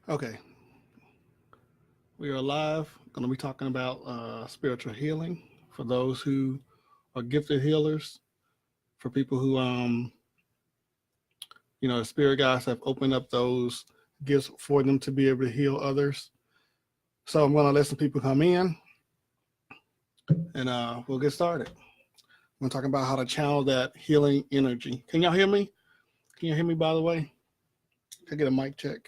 Okay, we are live. Going to be talking about spiritual healing for those who are gifted healers, for people who, the spirit guides have opened up those gifts for them to be able to heal others. So I'm going to let some people come in, and we'll get started. I'm talking about how to channel that healing energy. Can y'all hear me? Can you hear me, by the way? Can I get a mic check?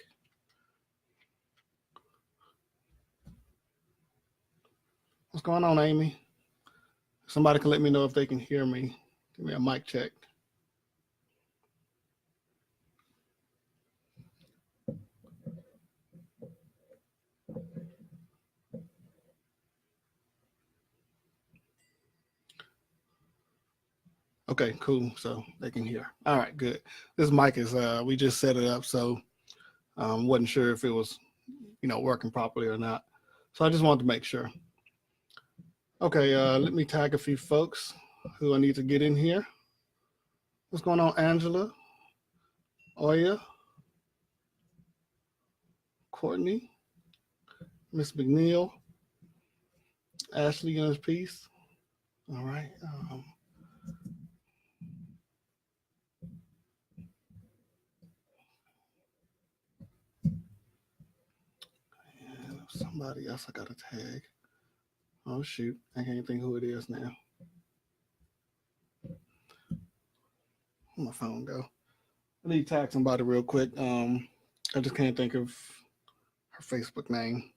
What's going on, Amy? Somebody can let me know if they can hear me. Give me a mic check. Okay, cool. So they can hear. All right, good. This mic is we just set it up, so wasn't sure if it was working properly or not. So I just wanted to make sure. Okay, let me tag a few folks who I need to get in here. What's going on, Angela, Oya, Courtney, Miss McNeil, Ashley in his piece. All right. And somebody else I got to tag. Oh shoot, I can't think who it is now. Where'd my phone go? I need to tag somebody real quick. I just can't think of her Facebook name.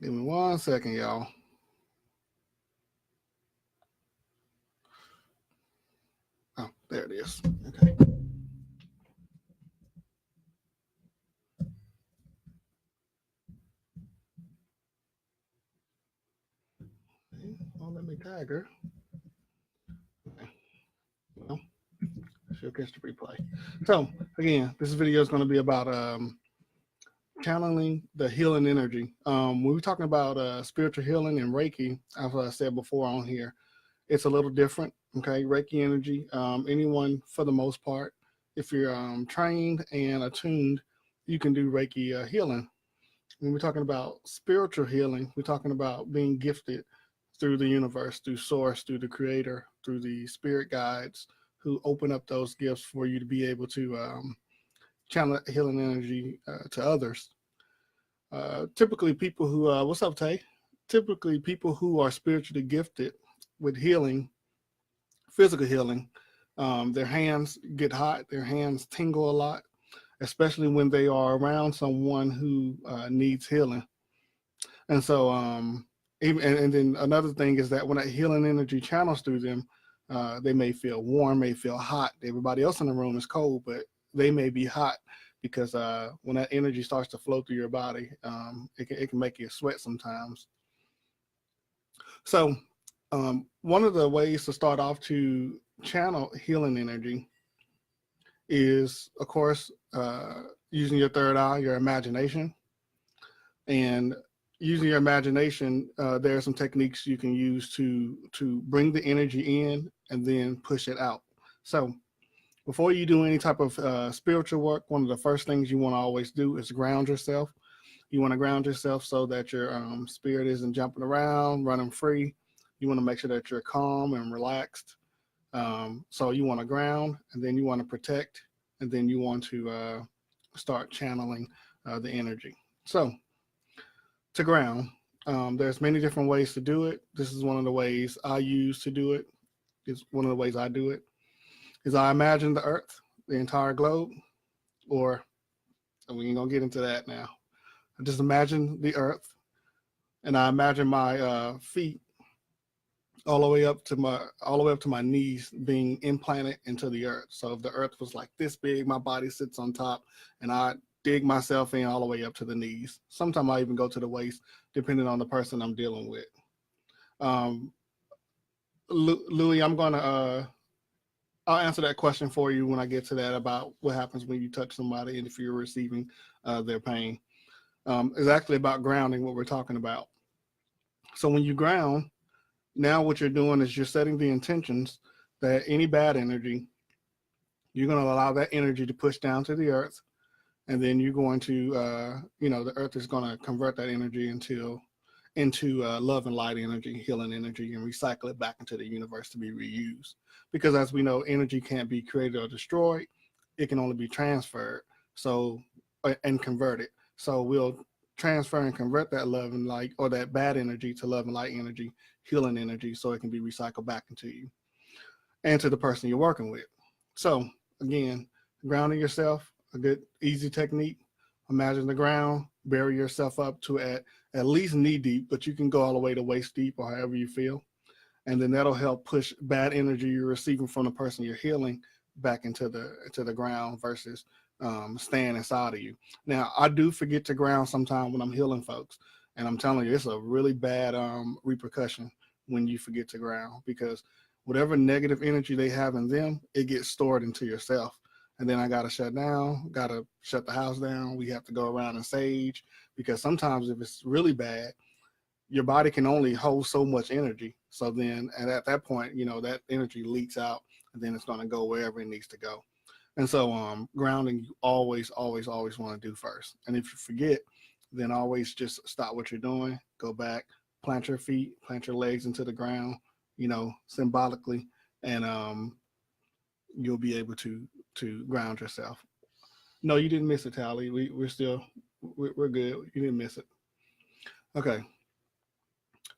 Give me 1 second, y'all. Oh, there it is. Okay. Oh, let me tag her. Okay. Well, she'll catch the replay. So, again, this video is going to be about channeling the healing energy. We were talking about spiritual healing and Reiki, as I said before on here. It's a little different, okay? Reiki energy, anyone for the most part, if you're trained and attuned, you can do Reiki healing. When we're talking about spiritual healing, we're talking about being gifted through the universe, through source, through the creator, through the spirit guides who open up those gifts for you to be able to channel healing energy to others. Typically people who, what's up, Tay? Typically people who are spiritually gifted with healing, physical healing, their hands get hot, their hands tingle a lot, especially when they are around someone who needs healing. And so, and then another thing is that when that healing energy channels through them, they may feel warm, may feel hot. Everybody else in the room is cold, but they may be hot because when that energy starts to flow through your body, it can make you sweat sometimes. So one of the ways to start off to channel healing energy is, of course, using your third eye, your imagination. And using your imagination, there are some techniques you can use to bring the energy in and then push it out. So before you do any type of spiritual work, one of the first things you want to always do is ground yourself. You want to ground yourself so that your spirit isn't jumping around, running free. You want to make sure that you're calm and relaxed. So you want to ground, and then you want to protect, and then you want to start channeling the energy. So to ground, there's many different ways to do it. This is one of the ways I use to do it. It's one of the ways I do it. Is I imagine the earth, the entire globe, or we ain't gonna get into that now. I just imagine the earth, and I imagine my feet all the way up to my knees being implanted into the earth. So if the earth was like this big, my body sits on top, and I dig myself in all the way up to the knees. Sometimes I even go to the waist, depending on the person I'm dealing with. Louis, I'll answer that question for you when I get to that about what happens when you touch somebody and if you're receiving their pain. It's actually about grounding, what we're talking about. So when you ground, now what you're doing is you're setting the intentions that any bad energy You're going to allow that energy to push down to the earth, and then you're going to, the earth is going to convert that energy into love and light energy, healing energy, and recycle it back into the universe to be reused. Because as we know, energy can't be created or destroyed; it can only be transferred. So and converted. So we'll transfer and convert that love and light, or that bad energy, to love and light energy, healing energy, so it can be recycled back into you and to the person you're working with. So again, grounding yourself, a good easy technique. Imagine the ground, bury yourself up to at least knee deep, but you can go all the way to waist deep or however you feel. And then that'll help push bad energy you're receiving from the person you're healing back into the ground versus staying inside of you. Now, I do forget to ground sometime when I'm healing folks, and I'm telling you, it's a really bad repercussion when you forget to ground, because whatever negative energy they have in them, it gets stored into yourself. And then I got to shut down, got to shut the house down. We have to go around and sage, because sometimes if it's really bad, your body can only hold so much energy. So then at that point, that energy leaks out, and then it's going to go wherever it needs to go. And so grounding, you always, always, always want to do first. And if you forget, then always just stop what you're doing, go back, plant your feet, plant your legs into the ground, symbolically, and you'll be able to ground yourself. No, you didn't miss it, Tally. We're good. You didn't miss it. Okay.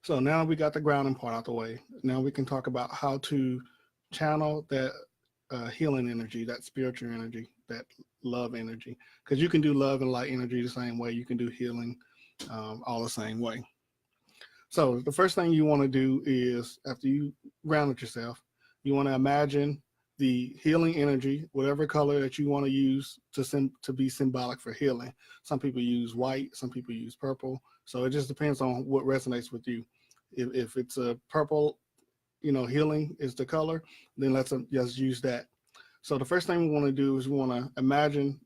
So now we got the grounding part out the way. Now we can talk about how to channel that healing energy, that spiritual energy, that love energy. Because you can do love and light energy the same way. You can do healing all the same way. So the first thing you want to do is, after you grounded yourself, you want to imagine the healing energy, whatever color that you want to use to be symbolic for healing. Some people use white, some people use purple. So it just depends on what resonates with you. If it's a purple, healing is the color, then let's just use that. So the first thing we want to do is we want to imagine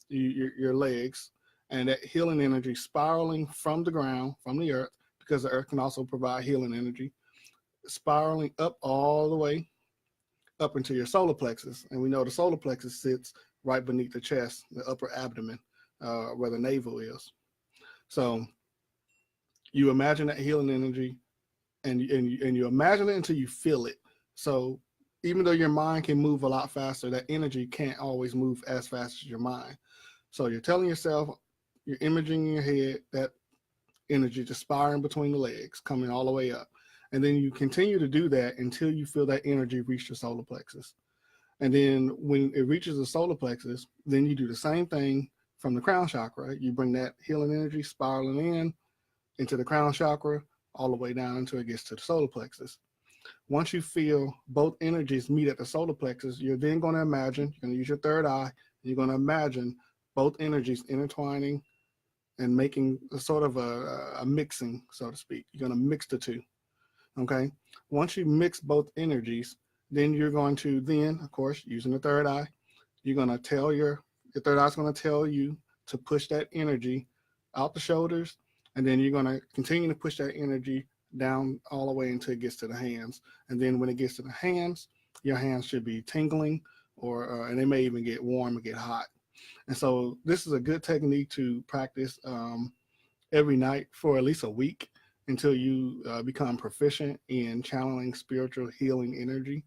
your legs and that healing energy spiraling from the ground, from the earth, because the earth can also provide healing energy, spiraling up all the way up into your solar plexus. And we know the solar plexus sits right beneath the chest, the upper abdomen, where the navel is. So you imagine that healing energy, and you imagine it until you feel it. So even though your mind can move a lot faster, that energy can't always move as fast as your mind. So you're telling yourself, you're imaging in your head that energy just spiraling between the legs, coming all the way up. And then you continue to do that until you feel that energy reach the solar plexus. And then when it reaches the solar plexus, then you do the same thing from the crown chakra. You bring that healing energy spiraling in into the crown chakra, all the way down until it gets to the solar plexus. Once you feel both energies meet at the solar plexus, you're then going to imagine, you're going to use your third eye, and you're going to imagine both energies intertwining and making a sort of a mixing, so to speak. You're going to mix the two. Okay. Once you mix both energies, then you're going to of course, using the third eye, you're going to tell your third eye is going to tell you to push that energy out the shoulders, and then you're going to continue to push that energy down all the way until it gets to the hands. And then when it gets to the hands, your hands should be tingling, and they may even get warm and get hot. And so this is a good technique to practice every night for at least a week, until you become proficient in channeling spiritual healing energy.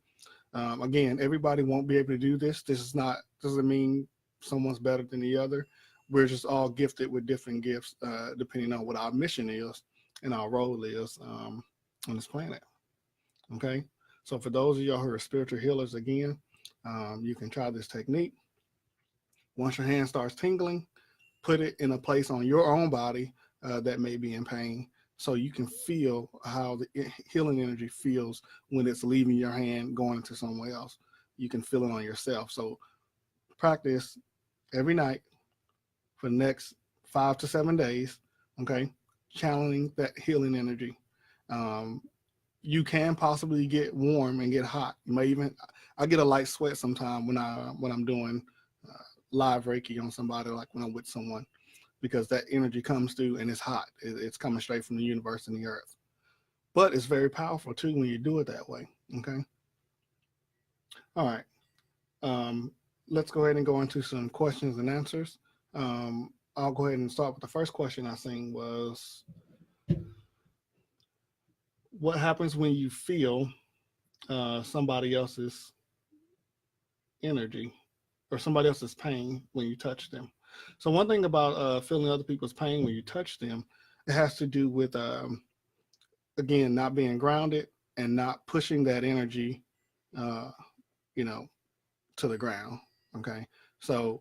Again, everybody won't be able to do this. Doesn't mean someone's better than the other. We're just all gifted with different gifts, depending on what our mission is and our role is on this planet. Okay. So for those of y'all who are spiritual healers, again, you can try this technique. Once your hand starts tingling, put it in a place on your own body that may be in pain, so you can feel how the healing energy feels when it's leaving your hand, going into someone else. You can feel it on yourself. So practice every night for the next 5 to 7 days, okay? Channeling that healing energy. You can possibly get warm and get hot. You may even, I get a light sweat sometime when I'm doing live Reiki on somebody, like when I'm with someone, because that energy comes through and it's hot. It's coming straight from the universe and the earth. But it's very powerful too when you do it that way. Okay. All right. Let's go ahead and go into some questions and answers. I'll go ahead and start with the first question I seen was, what happens when you feel somebody else's energy or somebody else's pain when you touch them? So one thing about feeling other people's pain when you touch them, it has to do with again, not being grounded and not pushing that energy, uh, you know, to the ground. Okay. So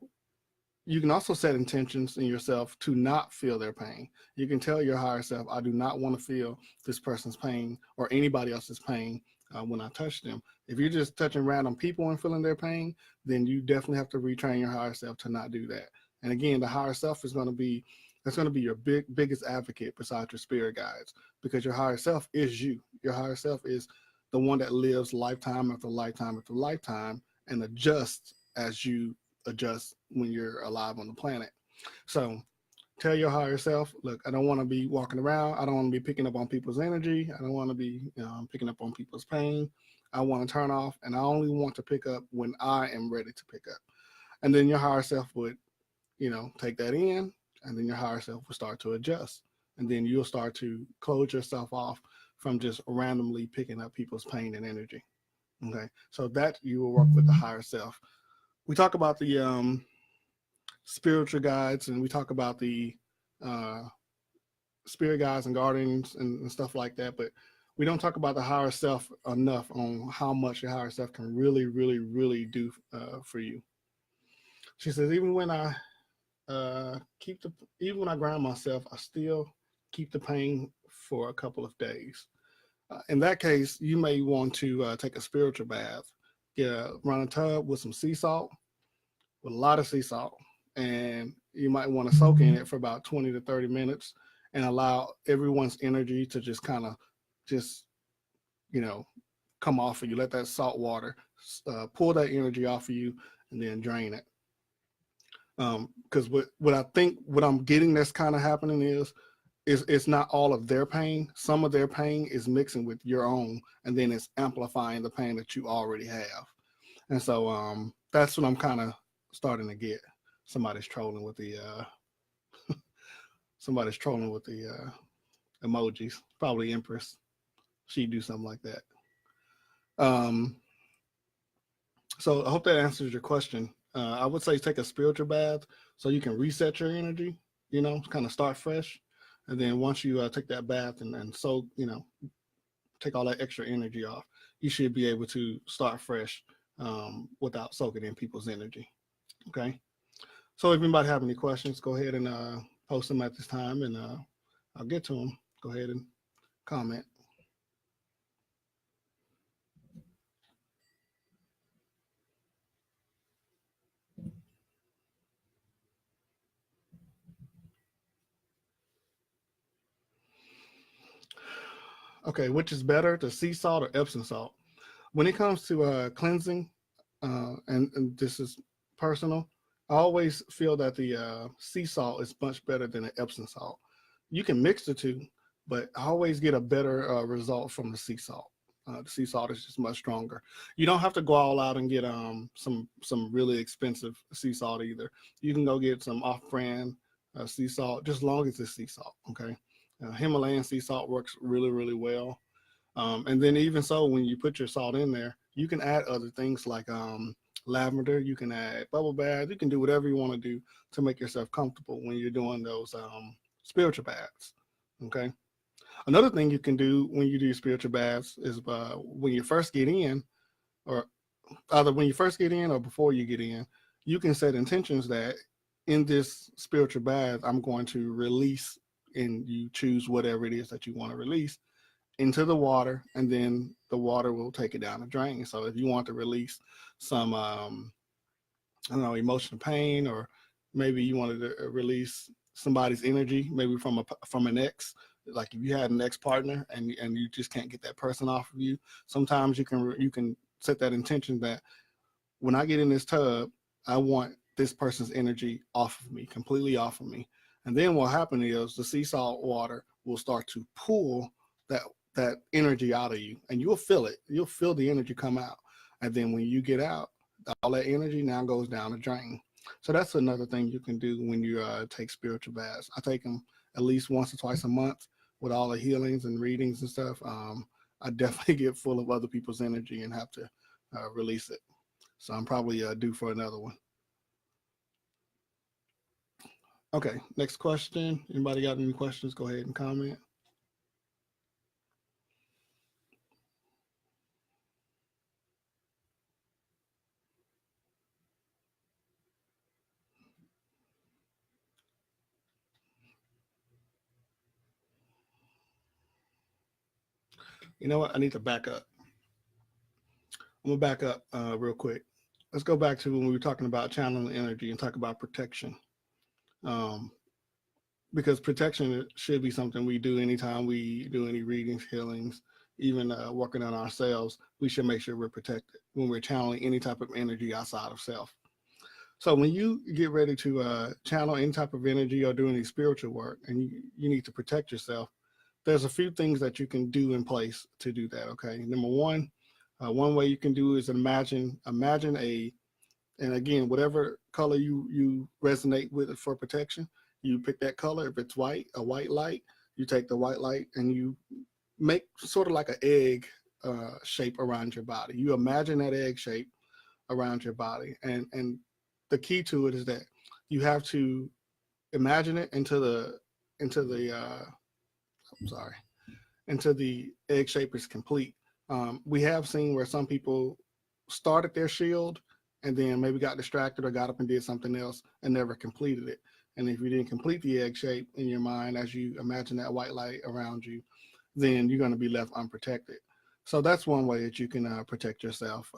you can also set intentions in yourself to not feel their pain. You can tell your higher self, I do not want to feel this person's pain or anybody else's pain when I touch them. If you're just touching random people and feeling their pain, then you definitely have to retrain your higher self to not do that. And again, the higher self is going to be, that's going to be your biggest advocate besides your spirit guides, because your higher self is you. Your higher self is the one that lives lifetime after lifetime after lifetime and adjusts as you adjust when you're alive on the planet. So tell your higher self, look, I don't want to be walking around. I don't want to be picking up on people's energy. I don't want to be picking up on people's pain. I want to turn off, and I only want to pick up when I am ready to pick up. And then your higher self would, take that in, and then your higher self will start to adjust. And then you'll start to close yourself off from just randomly picking up people's pain and energy. Okay. So that you will work with the higher self. We talk about the spiritual guides, and we talk about the uh, spirit guides and guardians and stuff like that, but we don't talk about the higher self enough on how much your higher self can really, really, really do for you. She says, even when I even when I ground myself, I still keep the pain for a couple of days. In that case, you may want to take a spiritual bath. Run a tub with some sea salt, with a lot of sea salt, and you might want to soak in it for about 20 to 30 minutes and allow everyone's energy to just kind of just, come off of you. Let that salt water pull that energy off of you and then drain it. Because what I think, what I'm getting that's kind of happening is it's not all of their pain. Some of their pain is mixing with your own, and then it's amplifying the pain that you already have. And so that's what I'm kind of starting to get. Somebody's trolling with the somebody's trolling with the emojis. Probably Empress. She'd do something like that. Um, so I hope that answers your question. I would say take a spiritual bath so you can reset your energy, kind of start fresh. And then once you take that bath and so, take all that extra energy off, you should be able to start fresh without soaking in people's energy. Okay. So if anybody have any questions, go ahead and post them at this time, and I'll get to them. Go ahead and comment. Okay, which is better, the sea salt or Epsom salt? When it comes to cleansing, and this is personal, I always feel that the sea salt is much better than the Epsom salt. You can mix the two, but I always get a better result from the sea salt. The sea salt is just much stronger. You don't have to go all out and get some really expensive sea salt either. You can go get some off-brand sea salt, just as long as it's sea salt. Okay, Himalayan sea salt works really, really well. And then even so, when you put your salt in there, you can add other things like lavender. You can add bubble bath. You can do whatever you want to do to make yourself comfortable when you're doing those spiritual baths. Okay. Another thing you can do when you do spiritual baths is when you first get in, or either when you first get in or before you get in, you can set intentions that in this spiritual bath, I'm going to release, and you choose whatever it is that you want to release into the water, and then the water will take it down the drain. So if you want to release some, I don't know, emotional pain, or maybe you wanted to release somebody's energy, maybe from an ex, like if you had an ex partner and you just can't get that person off of you, sometimes you can set that intention that when I get in this tub, I want this person's energy off of me, completely off of me. And then what happens is the sea salt water will start to pull that energy out of you, and you'll feel it. You'll feel the energy come out. And then when you get out, all that energy now goes down the drain. So that's another thing you can do when you take spiritual baths. I take them at least once or twice a month with all the healings and readings and stuff. I definitely get full of other people's energy and have to release it. So I'm probably due for another one. Okay, next question. Anybody got any questions? Go ahead and comment. You know what? I need to back up. I'm gonna back up real quick. Let's go back to when we were talking about channeling energy and talk about protection. Um, because protection should be something we do anytime we do any readings, healings, even working on ourselves. We should make sure we're protected when we're channeling any type of energy outside of self. So when you get ready to channel any type of energy or do any spiritual work, and you need to protect yourself, there's a few things that you can do in place to do that. Okay, number one way you can do is imagine a, and again, whatever color you resonate with for protection, you pick that color. If it's white, a white light, you take the white light and you make sort of like an egg shape around your body. You imagine that egg shape around your body, and the key to it is that you have to imagine it into the I'm sorry, until the egg shape is complete. We have seen where some people started their shield and then maybe got distracted or got up and did something else and never completed it. And if you didn't complete the egg shape in your mind as you imagine that white light around you, then you're going to be left unprotected. So that's one way that you can protect yourself.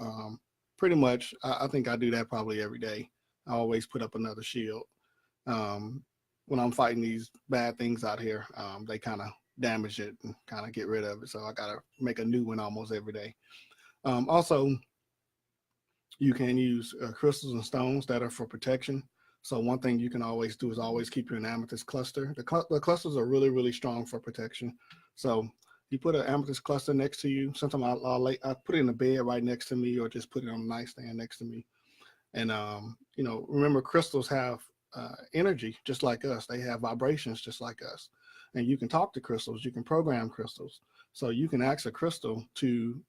Pretty much, I think I do that probably every day. I always put up another shield. Um, when I'm fighting these bad things out here, they kind of damage it and kind of get rid of it. So I got to make a new one almost every day. Also, you can use crystals and stones that are for protection. So one thing you can always do is always keep your amethyst cluster. The clusters are really, really strong for protection. So you put an amethyst cluster next to you. Sometimes I put it in the bed right next to me, or just put it on a nightstand next to me. And remember, crystals have energy just like us. They have vibrations just like us. And you can talk to crystals. You can program crystals. So you can ask a crystal to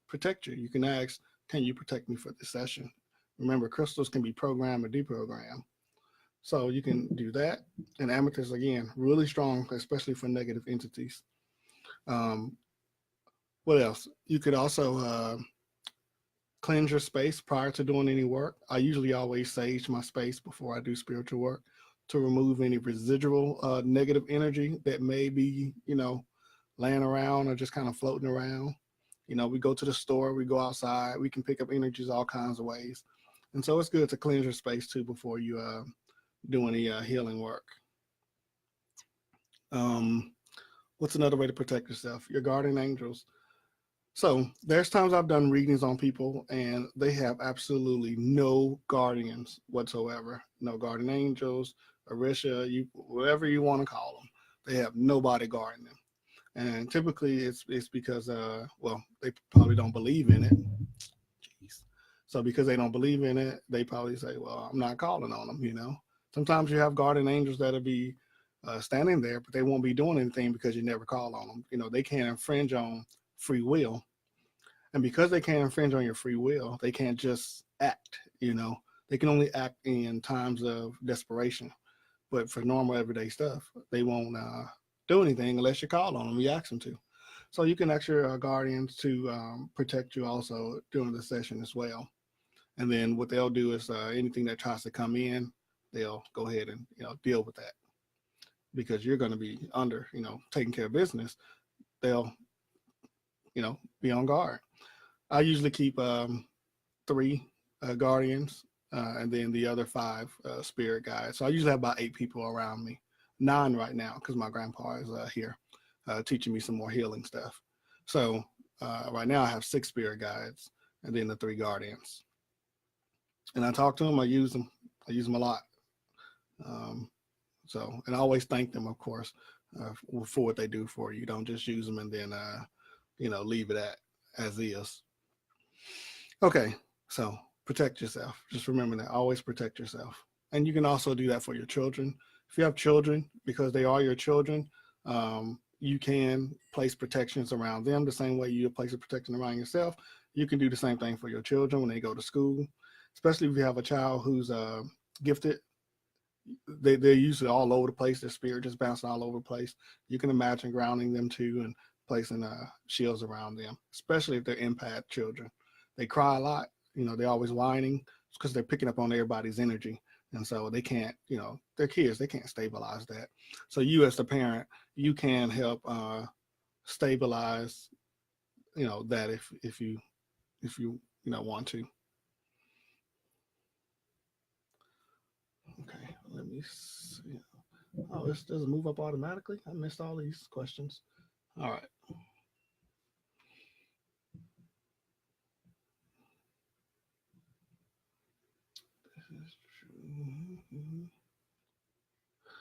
protect you. You can ask, can you protect me for this session? Remember, crystals can be programmed or deprogrammed. So you can do that. And amethyst, again, really strong, especially for negative entities. What else? You could also cleanse your space prior to doing any work. I usually always sage my space before I do spiritual work to remove any residual negative energy that may be, laying around or just kind of floating around. We go to the store, we go outside, we can pick up energies all kinds of ways. And so it's good to cleanse your space too before you do any healing work. What's another way to protect yourself? Your guardian angels. So there's times I've done readings on people and they have absolutely no guardians whatsoever. No guardian angels, Orisha, whatever you want to call them. They have nobody guarding them. And typically it's because, they probably don't believe in it. Jeez. So because they don't believe in it, they probably say, well, I'm not calling on them, Sometimes you have guardian angels that'll be standing there, but they won't be doing anything because you never call on them. They can't infringe on free will. And because they can't infringe on your free will, they can't just act, They can only act in times of desperation. But for normal everyday stuff, they won't do anything unless you call on them, you ask them to. So you can ask your guardians to protect you also during the session as well. And then what they'll do is anything that tries to come in, they'll go ahead and deal with that. Because you're going to be under, taking care of business, they'll, be on guard. I usually keep 3 guardians and then the other 5 spirit guides. So I usually have about 8 people around me. 9 right now because my grandpa is here teaching me some more healing stuff. So right now I have 6 spirit guides and then the 3 guardians. And I talk to them. I use them a lot. And I always thank them, of course, for what they do for you. You don't just use them and then leave it as is. Okay, So protect yourself. Just remember that. Always protect yourself. And you can also do that for your children. If you have children, because they are your children, you can place protections around them the same way you place a protection around yourself. You can do the same thing for your children when they go to school, especially if you have a child who's gifted. They're usually all over the place. Their spirit just bouncing all over the place. You can imagine grounding them too and placing shields around them, especially if they're empath children. They cry a lot. They're always whining because they're picking up on everybody's energy. And so they can't, they're kids, they can't stabilize that. So you as the parent, you can help stabilize, that if you want to. Okay, let me see. Oh, this doesn't move up automatically. I missed all these questions. All right.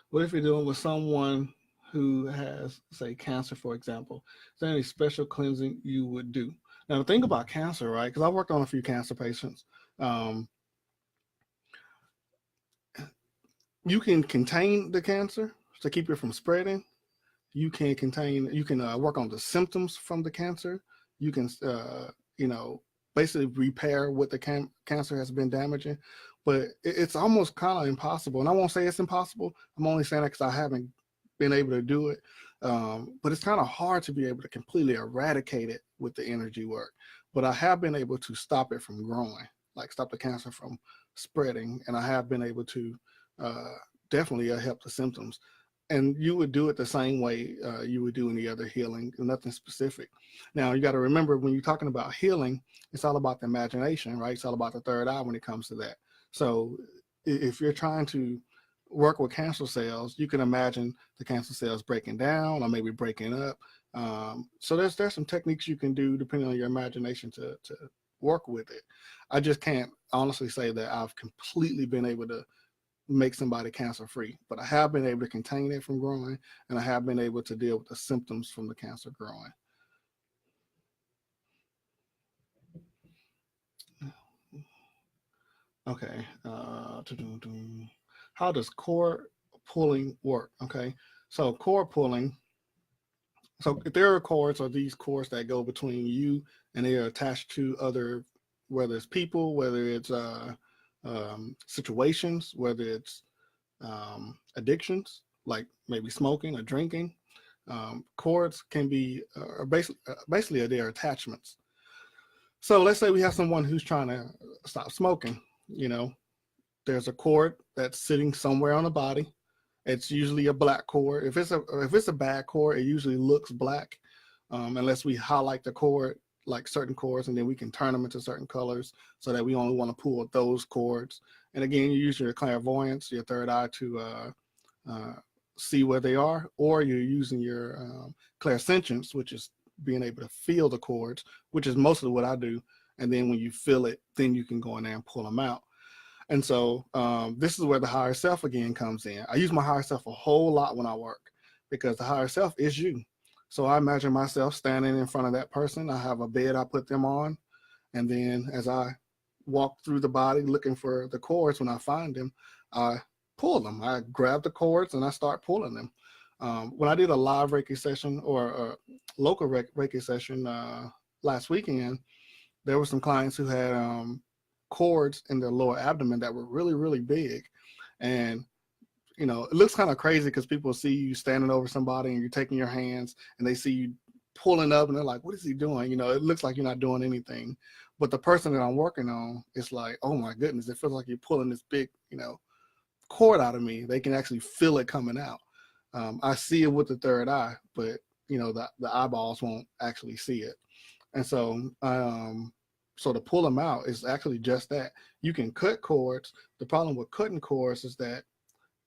What if you're dealing with someone who has, say, cancer, for example? Is there any special cleansing you would do? Now, the thing about cancer, right? Because I've worked on a few cancer patients. You can contain the cancer to keep it from spreading. You can work on the symptoms from the cancer. You can, basically repair what the cancer has been damaging. But it's almost kind of impossible. And I won't say it's impossible. I'm only saying that because I haven't been able to do it. But it's kind of hard to be able to completely eradicate it with the energy work. But I have been able to stop it from growing, like stop the cancer from spreading. And I have been able to definitely help the symptoms. And you would do it the same way you would do any other healing, nothing specific. Now, you got to remember, when you're talking about healing, it's all about the imagination, right? It's all about the third eye when it comes to that. So if you're trying to work with cancer cells, you can imagine the cancer cells breaking down or maybe breaking up. So there's some techniques you can do depending on your imagination to work with it. I just can't honestly say that I've completely been able to make somebody cancer free, but I have been able to contain it from growing, and I have been able to deal with the symptoms from the cancer growing. Okay. How does cord pulling work? Okay. So cord pulling. So if there are cords, or these cords that go between you and they are attached to other, whether it's people, whether it's situations, whether it's addictions, like maybe smoking or drinking. Cords can be basically their attachments. So let's say we have someone who's trying to stop smoking. There's a cord that's sitting somewhere on the body. It's usually a black cord. If it's a bad cord, it usually looks black, unless we highlight the cord, like certain cords, and then we can turn them into certain colors so that we only want to pull those cords. And again, you use your clairvoyance, your third eye, to see where they are, or you're using your clairsentience, which is being able to feel the cords, which is mostly what I do. And then when you feel it, then you can go in there and pull them out. And so this is where the higher self again comes in. I use my higher self a whole lot when I work, because the higher self is you. So I imagine myself standing in front of that person. I have a bed I put them on. And then as I walk through the body looking for the cords, when I find them, I pull them. I grab the cords and I start pulling them. When I did a live Reiki session, or a local Reiki session last weekend, there were some clients who had cords in their lower abdomen that were really, really big. And it looks kind of crazy because people see you standing over somebody and you're taking your hands and they see you pulling up and they're like, what is he doing? It looks like you're not doing anything. But the person that I'm working on, it's like, oh my goodness, it feels like you're pulling this big, cord out of me. They can actually feel it coming out. I see it with the third eye, but the eyeballs won't actually see it. And so so to pull them out is actually just that. You can cut cords. The problem with cutting cords is that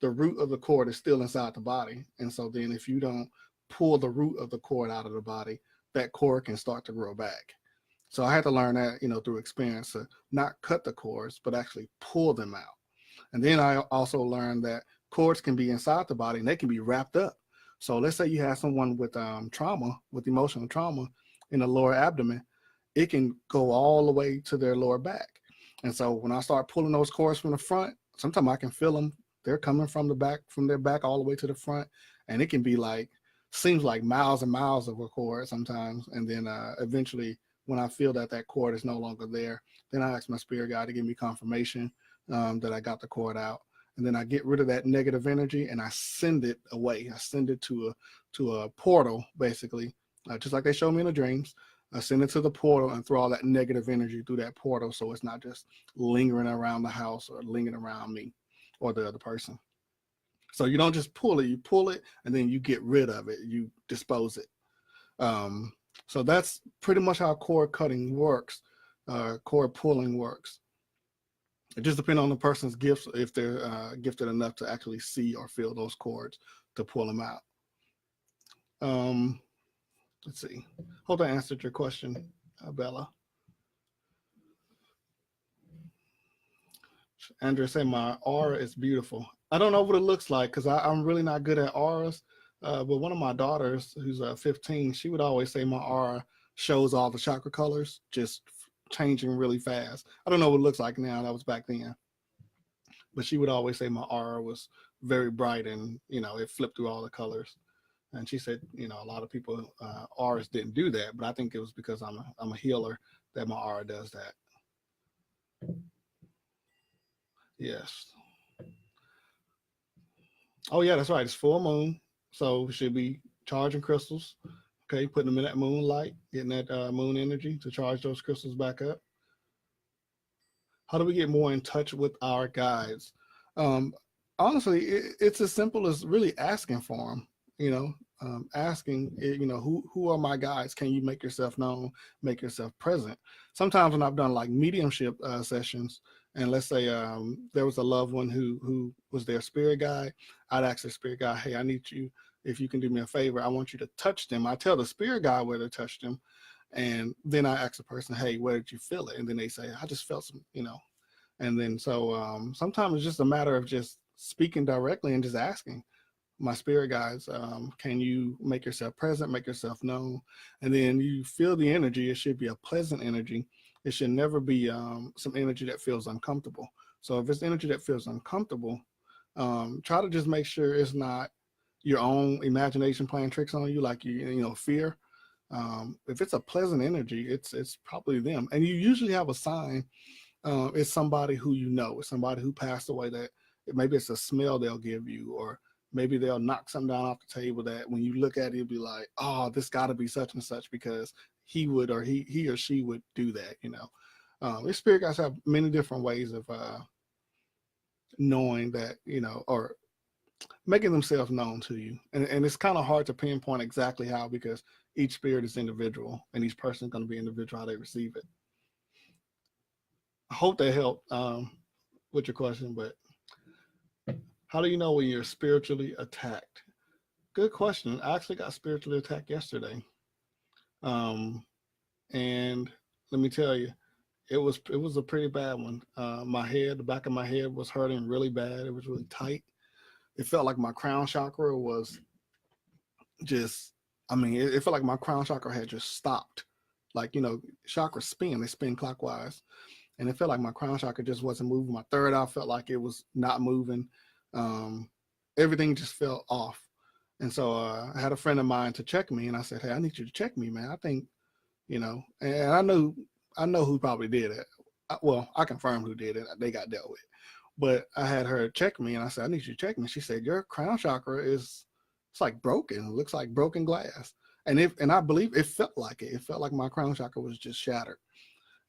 the root of the cord is still inside the body. And so then if you don't pull the root of the cord out of the body, that cord can start to grow back. So I had to learn that, through experience, to not cut the cords, but actually pull them out. And then I also learned that cords can be inside the body and they can be wrapped up. So let's say you have someone with trauma, with emotional trauma in the lower abdomen, it can go all the way to their lower back. And so when I start pulling those cords from the front, sometimes I can feel them. They're coming from the back, from their back all the way to the front. And it can be like, seems like miles and miles of a cord sometimes. And then eventually when I feel that that cord is no longer there, then I ask my spirit guide to give me confirmation that I got the cord out. And then I get rid of that negative energy and I send it away. I send it to a portal, basically, just like they show me in the dreams. I send it to the portal and throw all that negative energy through that portal, so it's not just lingering around the house or lingering around me or the other person. So you don't just pull it, you pull it and then you get rid of it, you dispose it. So that's pretty much how cord cutting works, cord pulling works. It just depends on the person's gifts, if they're gifted enough to actually see or feel those cords to pull them out. Let's see. Hope I answered your question, Bella. Andrea said my aura is beautiful. I don't know what it looks like because I'm really not good at auras. But one of my daughters, who's 15, she would always say my aura shows all the chakra colors, just changing really fast. I don't know what it looks like now. That was back then. But she would always say my aura was very bright and, you know, it flipped through all the colors. And she said, you know, a lot of people, auras didn't do that, but I think it was because I'm a healer that my aura does that. Yes. Oh yeah, that's right. It's full moon, so we should be charging crystals. Okay, putting them in that moonlight, getting that moon energy to charge those crystals back up. How do we get more in touch with our guides? Honestly, it's as simple as really asking for them. You know, asking, you know, who are my guides? Can you make yourself known, make yourself present? Sometimes when I've done like mediumship sessions, and let's say there was a loved one who was their spirit guide, I'd ask the spirit guide, hey, I need you, if you can do me a favor, I want you to touch them. I tell the spirit guide where to touch them. And then I ask the person, hey, where did you feel it? And then they say, I just felt some, you know. And then so sometimes it's just a matter of just speaking directly and just asking my spirit guides, can you make yourself present, make yourself known? And then you feel the energy. It should be a pleasant energy. It should never be some energy that feels uncomfortable. So if it's energy that feels uncomfortable, try to just make sure it's not your own imagination playing tricks on you, like you know, fear. If it's a pleasant energy, it's probably them. And you usually have a sign. It's somebody who you know, it's somebody who passed away, that maybe it's a smell they'll give you, or maybe they'll knock something down off the table that when you look at it, you'll be like, oh, this got to be such and such because he would, or he or she would do that, you know. These spirit guides have many different ways of knowing that, you know, or making themselves known to you. And it's kind of hard to pinpoint exactly how, because each spirit is individual and each person is going to be individual how they receive it. I hope that helped with your question, but how do you know when you're spiritually attacked? Good question. I actually got spiritually attacked yesterday. And let me tell you, it was a pretty bad one. My head, the back of my head was hurting really bad. It was really tight. It felt like my crown chakra was just, I mean, it felt like my crown chakra had just stopped. Like, you know, chakras spin, they spin clockwise. And it felt like my crown chakra just wasn't moving. My third eye felt like it was not moving. Everything just felt off. And so I had a friend of mine to check me, and I said, hey, I need you to check me, man. I think, you know, and I know who probably did it. Well, I confirmed who did it. They got dealt with. But I had her check me, and I said, I need you to check me. She said, your crown chakra it's like broken. It looks like broken glass. And I believe it felt like it. It felt like my crown chakra was just shattered.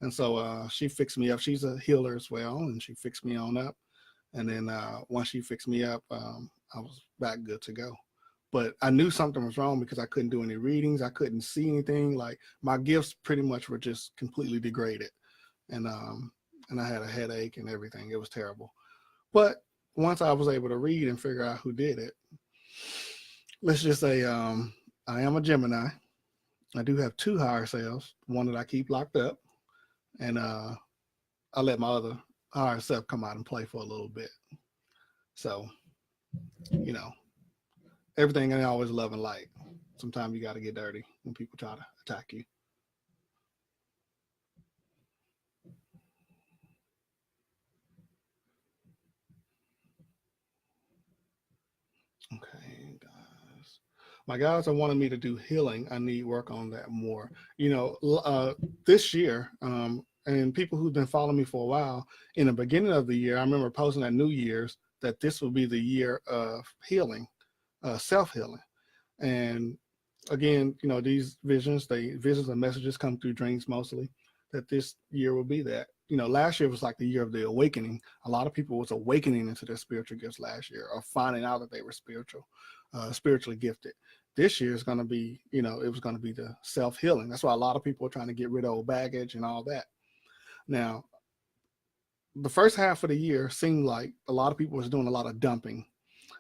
And so she fixed me up. She's a healer as well, and she fixed me on up. And then once she fixed me up, I was back good to go. But I knew something was wrong because I couldn't do any readings. I couldn't see anything. Like my gifts pretty much were just completely degraded. And I had a headache and everything. It was terrible. But once I was able to read and figure out who did it, let's just say I am a Gemini. I do have two higher selves, one that I keep locked up, and I let my other higher self come out and play for a little bit. So, you know, everything ain't always love and light. Sometimes you got to get dirty when people try to attack you. Okay, guys. My guys are wanting me to do healing. I need work on that more. You know, this year, and people who've been following me for a while, in the beginning of the year, I remember posting at New Year's that this would be the year of healing, self-healing. And again, you know, these visions and messages come through dreams mostly, that this year will be that. You know, last year was like the year of the awakening. A lot of people was awakening into their spiritual gifts last year, or finding out that they were spiritually gifted. This year is going to be, you know, it was going to be the self-healing. That's why a lot of people are trying to get rid of old baggage and all that. Now, the first half of the year seemed like a lot of people was doing a lot of dumping.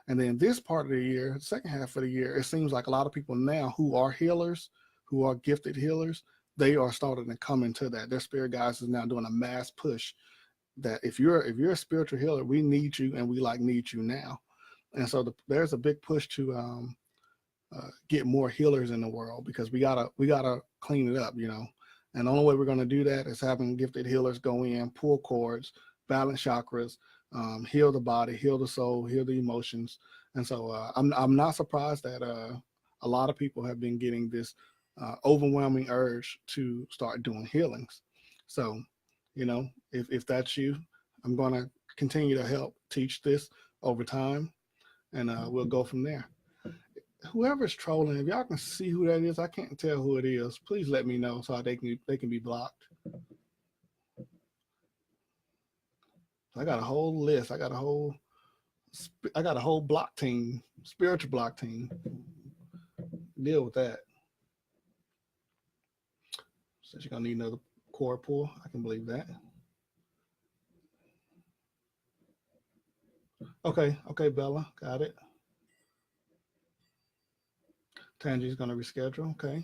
And then this part of the year, second half of the year, it seems like a lot of people now who are healers, who are gifted healers, they are starting to come into that. Their spirit guides is now doing a mass push that if you're a spiritual healer, we need you, and we need you now. And so there's a big push to get more healers in the world, because we gotta clean it up, you know. And the only way we're gonna do that is having gifted healers go in, pull cords, balance chakras, heal the body, heal the soul, heal the emotions. And so I'm not surprised that a lot of people have been getting this overwhelming urge to start doing healings. So, you know, if that's you, I'm gonna continue to help teach this over time, and we'll go from there. Whoever's trolling, if y'all can see who that is, I can't tell who it is. Please let me know so they can be blocked. I got a whole list. I got a whole block team, spiritual block team. Deal with that. So you're gonna need another core pull. I can believe that. Okay, Bella, got it. Tangi's gonna reschedule. Okay.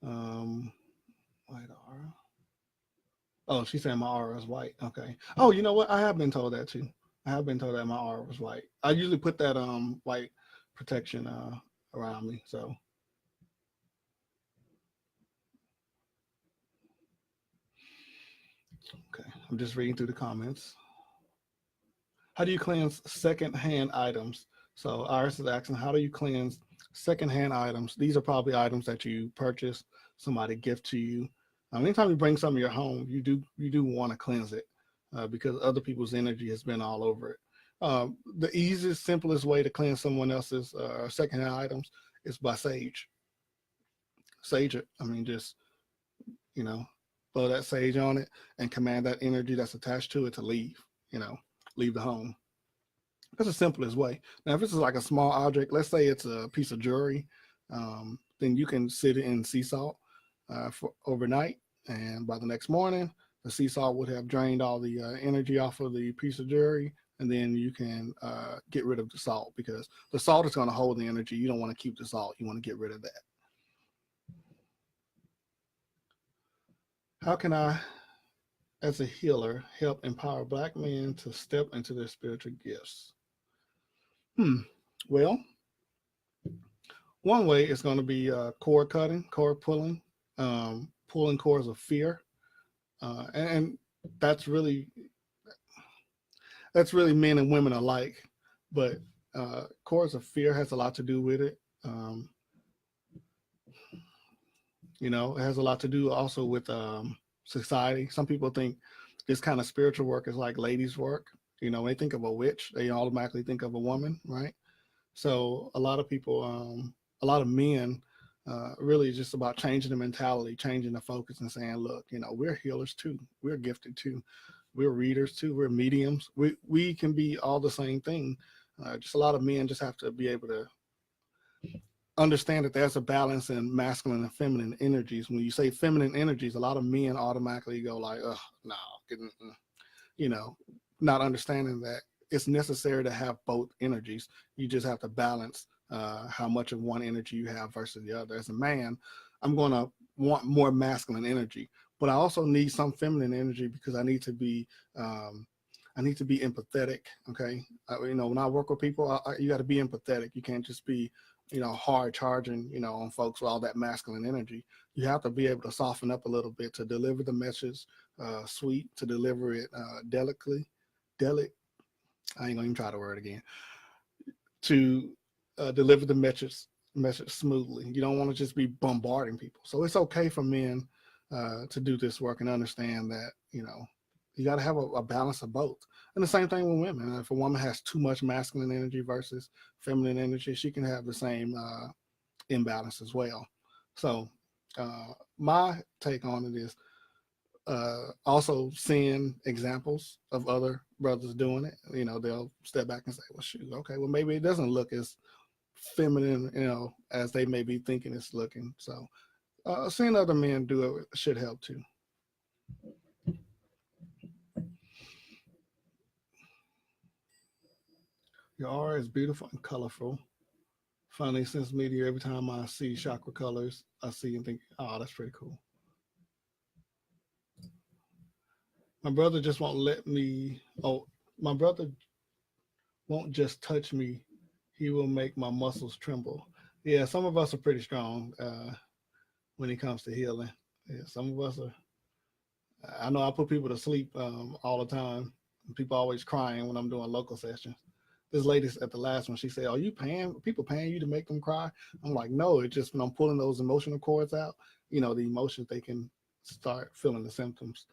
White aura. Oh, she's saying my aura is white. Okay. Oh, you know what? I have been told that too. I have been told that my aura was white. I usually put that white protection around me. So okay, I'm just reading through the comments. How do you cleanse secondhand items? So Iris is asking, how do you cleanse secondhand items? These are probably items that you purchase, somebody gift to you. Anytime you bring something to your home, you do want to cleanse it because other people's energy has been all over it. The easiest, simplest way to cleanse someone else's secondhand items is by sage. Sage it. I mean, just, you know, throw that sage on it and command that energy that's attached to it to leave, you know, leave the home. That's the simplest way. Now, if this is like a small object, let's say it's a piece of jewelry, then you can sit it in sea salt for overnight, and by the next morning, the sea salt would have drained all the energy off of the piece of jewelry, and then you can get rid of the salt, because the salt is going to hold the energy. You don't want to keep the salt. You want to get rid of that. How can I, as a healer, help empower Black men to step into their spiritual gifts? Well, one way is going to be cord cutting, cord pulling, pulling cords of fear, and that's really men and women alike. But cords of fear has a lot to do with it. You know, it has a lot to do also with society. Some people think this kind of spiritual work is like ladies' work. You know, when they think of a witch, they automatically think of a woman, right? So a lot of people, a lot of men, really just about changing the mentality, changing the focus, and saying, look, you know, we're healers too. We're gifted too. We're readers too. We're mediums. We can be all the same thing. Just a lot of men just have to be able to understand that there's a balance in masculine and feminine energies. When you say feminine energies, a lot of men automatically go like, oh, no, you know, not understanding that it's necessary to have both energies. You just have to balance how much of one energy you have versus the other. As a man, I'm going to want more masculine energy, but I also need some feminine energy, because I need to be empathetic. Okay. You know, when I work with people, you got to be empathetic. You can't just be, you know, hard charging, you know, on folks with all that masculine energy. You have to be able to soften up a little bit to deliver the message sweet, to deliver it delicately. I ain't gonna even try the word again. to deliver the message smoothly. You don't want to just be bombarding people. So it's okay for men to do this work and understand that, you got to have a balance of both. And the same thing with women. If a woman has too much masculine energy versus feminine energy, she can have the same imbalance as well. So my take on it is also seeing examples of other brothers doing it. They'll step back and say, well, shoot, okay, well, maybe it doesn't look as feminine, as they may be thinking it's looking. So seeing other men do it should help too. Your aura is beautiful and colorful. Funny, since media, every time I see chakra colors, I see and think, oh, that's pretty cool. My brother just won't let me. Oh, my brother won't just touch me. He will make my muscles tremble. Yeah, some of us are pretty strong when it comes to healing. Yeah, some of us are. I know I put people to sleep all the time. People always crying when I'm doing local sessions. This lady at the last one, she said, "Are you paying people paying you to make them cry?" I'm like, "No, it's just when I'm pulling those emotional cords out, the emotions, they can start feeling the symptoms."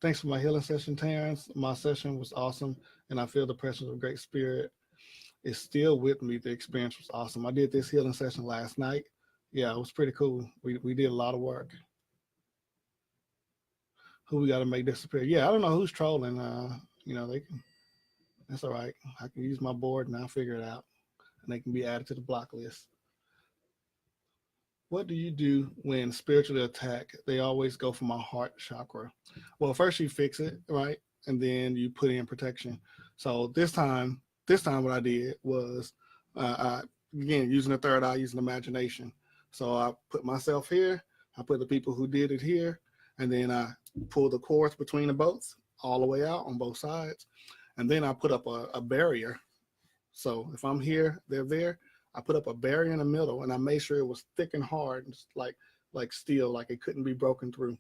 Thanks for my healing session, Terrence. My session was awesome, and I feel the presence of great spirit is still with me. The experience was awesome. I did this healing session last night. Yeah, it was pretty cool. We did a lot of work. Who we got to make disappear? Yeah, I don't know who's trolling. They can. That's all right. I can use my board and I'll figure it out, and they can be added to the block list. What do you do when spiritually attacked? They always go for my heart chakra. Well, first you fix it, right? And then you put in protection. So this time what I did was, again, using the third eye, using imagination. So I put myself here, I put the people who did it here, and then I pull the cords between the boats all the way out on both sides. And then I put up a barrier. So if I'm here, they're there. I put up a barrier in the middle, and I made sure it was thick and hard, like steel, like it couldn't be broken through.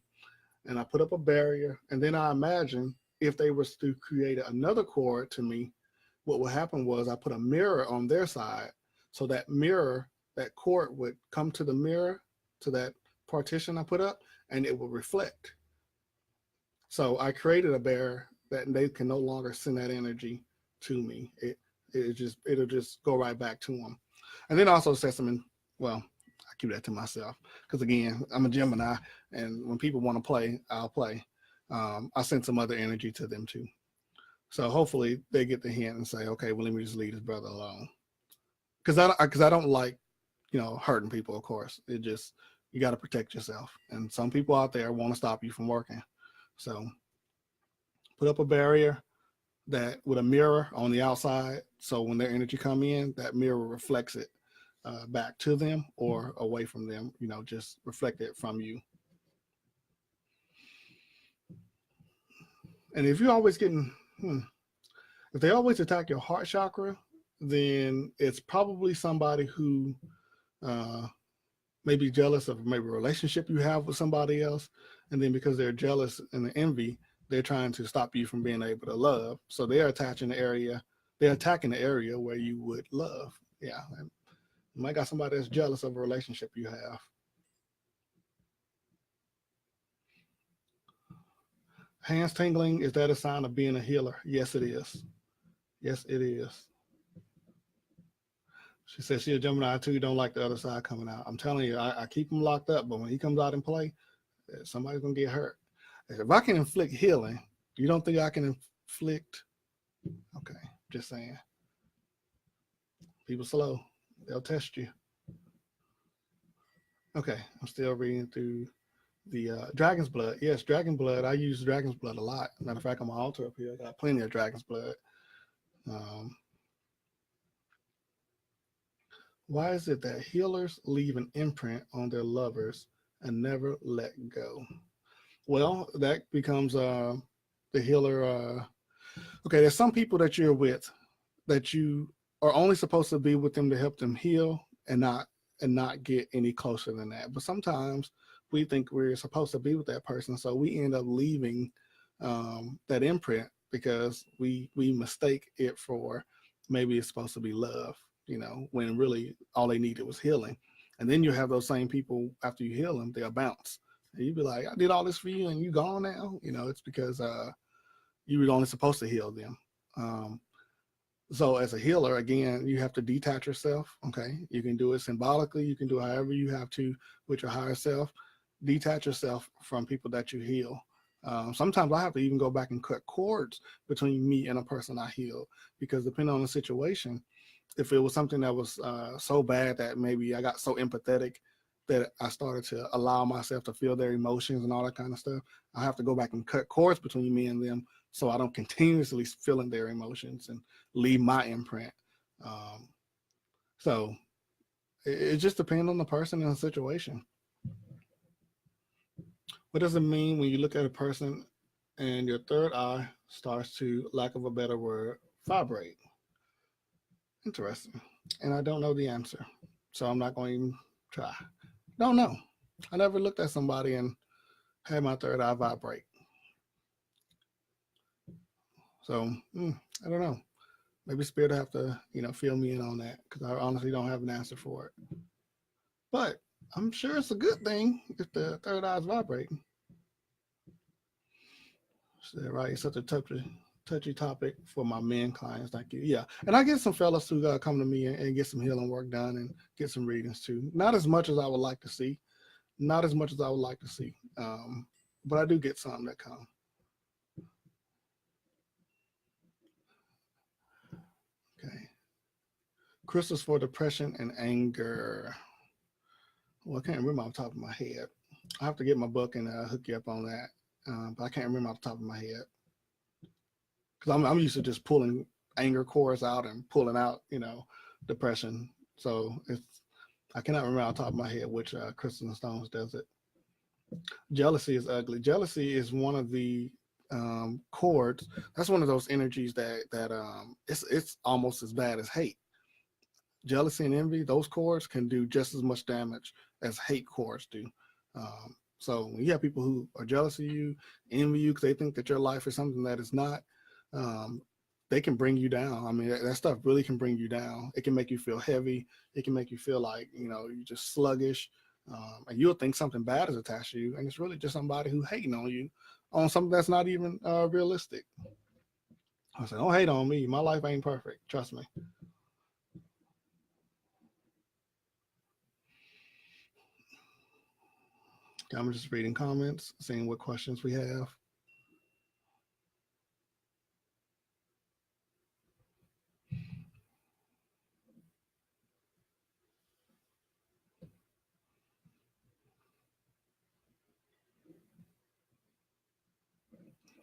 And I put up a barrier, and then I imagine if they were to create another cord to me, what would happen was I put a mirror on their side, so that mirror, that cord would come to the mirror, to that partition I put up, and it will reflect. So I created a barrier that they can no longer send that energy to me. It'll just go right back to them. And then also Sesame, well, I keep that to myself because again, I'm a Gemini, and when people want to play, I'll play. I send some other energy to them too. So hopefully they get the hint and say, okay, well, let me just leave this brother alone. Because I don't like, hurting people, of course. It just, you got to protect yourself. And some people out there want to stop you from working. So put up a barrier that with a mirror on the outside. So when their energy come in, that mirror reflects it back to them or away from them, just reflect it from you. And if you're always getting, if they always attack your heart chakra, then it's probably somebody who may be jealous of maybe a relationship you have with somebody else. And then because they're jealous and envy, they're trying to stop you from being able to love. So they're attacking the area where you would love. Yeah. And you might got somebody that's jealous of a relationship you have. Hands tingling, is that a sign of being a healer? Yes, it is. Yes, it is. She says she's a Gemini too, don't like the other side coming out. I'm telling you, I keep him locked up, but when he comes out and play, somebody's going to get hurt. If I can inflict healing, you don't think I can inflict? Okay, just saying. People slow. They'll test you. Okay, I'm still reading through the Dragon's Blood. Yes, Dragon Blood. I use Dragon's Blood a lot. Matter of fact, on my altar up here, I got plenty of Dragon's Blood. Why is it that healers leave an imprint on their lovers and never let go? Well, that becomes the healer. Okay, there's some people that you're with that you are only supposed to be with them to help them heal and not get any closer than that. But sometimes we think we're supposed to be with that person, so we end up leaving that imprint because we mistake it for maybe it's supposed to be love, when really all they needed was healing. And then you have those same people, after you heal them, they'll bounce. And you'd be like, I did all this for you and you gone now. It's because you were only supposed to heal them. So as a healer, again, you have to detach yourself. Okay. You can do it symbolically. You can do it however you have to with your higher self. Detach yourself from people that you heal. Sometimes I have to even go back and cut cords between me and a person I healed, because depending on the situation, if it was something that was so bad that maybe I got so empathetic that I started to allow myself to feel their emotions and all that kind of stuff, I have to go back and cut cords between me and them so I don't continuously feeling their emotions and leave my imprint. So it just depends on the person and the situation. What does it mean when you look at a person and your third eye starts to, lack of a better word, vibrate? Interesting. And I don't know the answer, so I'm not going to even try. Don't know. I never looked at somebody and had my third eye vibrate. So I don't know. Maybe Spirit will have to, fill me in on that, because I honestly don't have an answer for it. But I'm sure it's a good thing if the third eye is vibrating. So, right, it's such a touchy topic for my men clients. Thank you. Yeah, and I get some fellas who come to me and get some healing work done and get some readings too. Not as much as I would like to see. Not as much as I would like to see. But I do get some that come. Okay. Crystals for depression and anger. Well, I can't remember off the top of my head. I have to get my book and hook you up on that. But I can't remember off the top of my head, because I'm used to just pulling anger cores out and pulling out, depression. So I cannot remember off the top of my head which crystals and stones does it. Jealousy is ugly. Jealousy is one of the chords. That's one of those energies that it's almost as bad as hate. Jealousy and envy, those chords can do just as much damage as hate chords do. So when you have people who are jealous of you, envy you because they think that your life is something that is not, they can bring you down. I mean, that stuff really can bring you down. It can make you feel heavy. It can make you feel like, you're just sluggish. And you'll think something bad is attached to you, and it's really just somebody who hating on you on something that's not even realistic. I said, don't hate on me. My life ain't perfect. Trust me. I'm just reading comments, seeing what questions we have.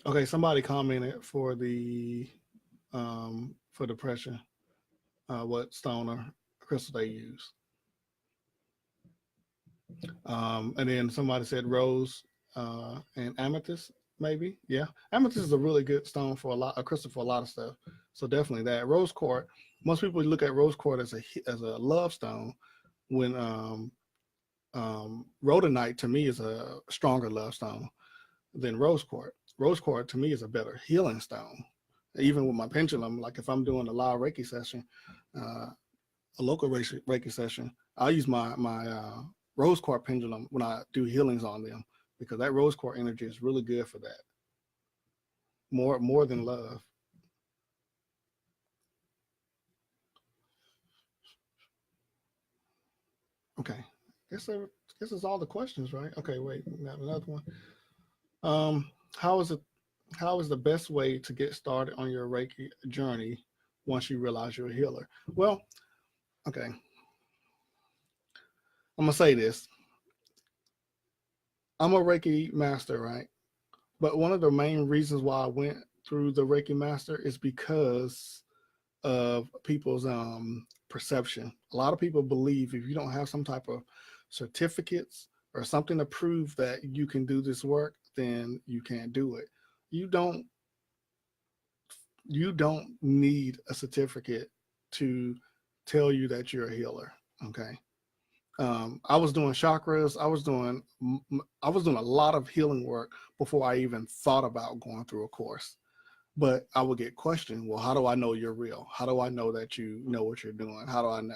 Okay, somebody commented for depression, what stone or crystal they use. And then somebody said rose and amethyst, maybe. Yeah, amethyst is a really good stone for a crystal for a lot of stuff. So definitely that. Rose quartz. Most people look at rose quartz as a love stone, when rhodonite to me is a stronger love stone than rose quartz. Rose quartz to me is a better healing stone. Even with my pendulum, like if I'm doing a live Reiki session, a local Reiki session, I'll use my rose quartz pendulum when I do healings on them, because that rose quartz energy is really good for that. More than love. Okay. Guess it's all the questions, right? Okay, wait, got another one. How is the best way to get started on your Reiki journey once you realize you're a healer? Well, okay. I'm gonna say this. I'm a Reiki master, right? But one of the main reasons why I went through the Reiki master is because of people's perception. A lot of people believe if you don't have some type of certificates or something to prove that you can do this work, then you can't do it. You don't need a certificate to tell you that you're a healer. Okay. I was doing chakras. I was doing a lot of healing work before I even thought about going through a course. But I would get questioned, well, how do I know you're real? How do I know that you know what you're doing? How do I know?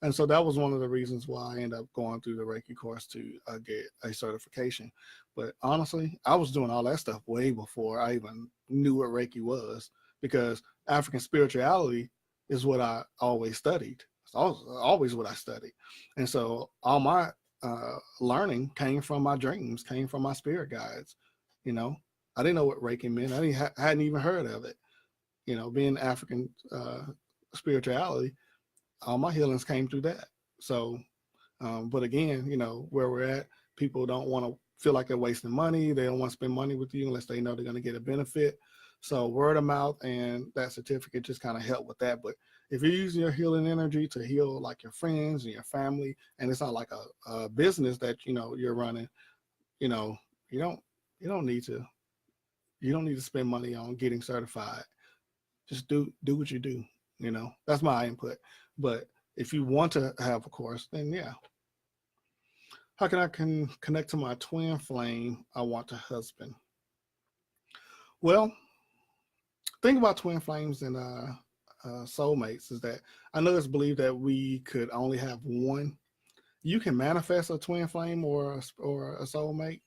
And so that was one of the reasons why I ended up going through the Reiki course to get a certification. But honestly, I was doing all that stuff way before I even knew what Reiki was, because African spirituality is what I always studied. It's always what I studied. And so all my learning came from my dreams, came from my spirit guides. You know, I didn't know what Reiki meant. I hadn't even heard of it. You know, being African spirituality, all my healings came through that. So, but again, you know, where we're at, people don't want to feel like they're wasting money. They don't want to spend money with you unless they know they're going to get a benefit. So word of mouth and that certificate just kind of help with that. But if you're using your healing energy to heal like your friends and your family, and it's not like a business that, you know, you're running, you know, you don't need to spend money on getting certified. Just do what you do. You know, that's my input. But if you want to have a course, then yeah. How can I connect to my twin flame I want to husband? Well, think about twin flames and soulmates is that I know it's believed that we could only have one. You can manifest a twin flame or a soulmate.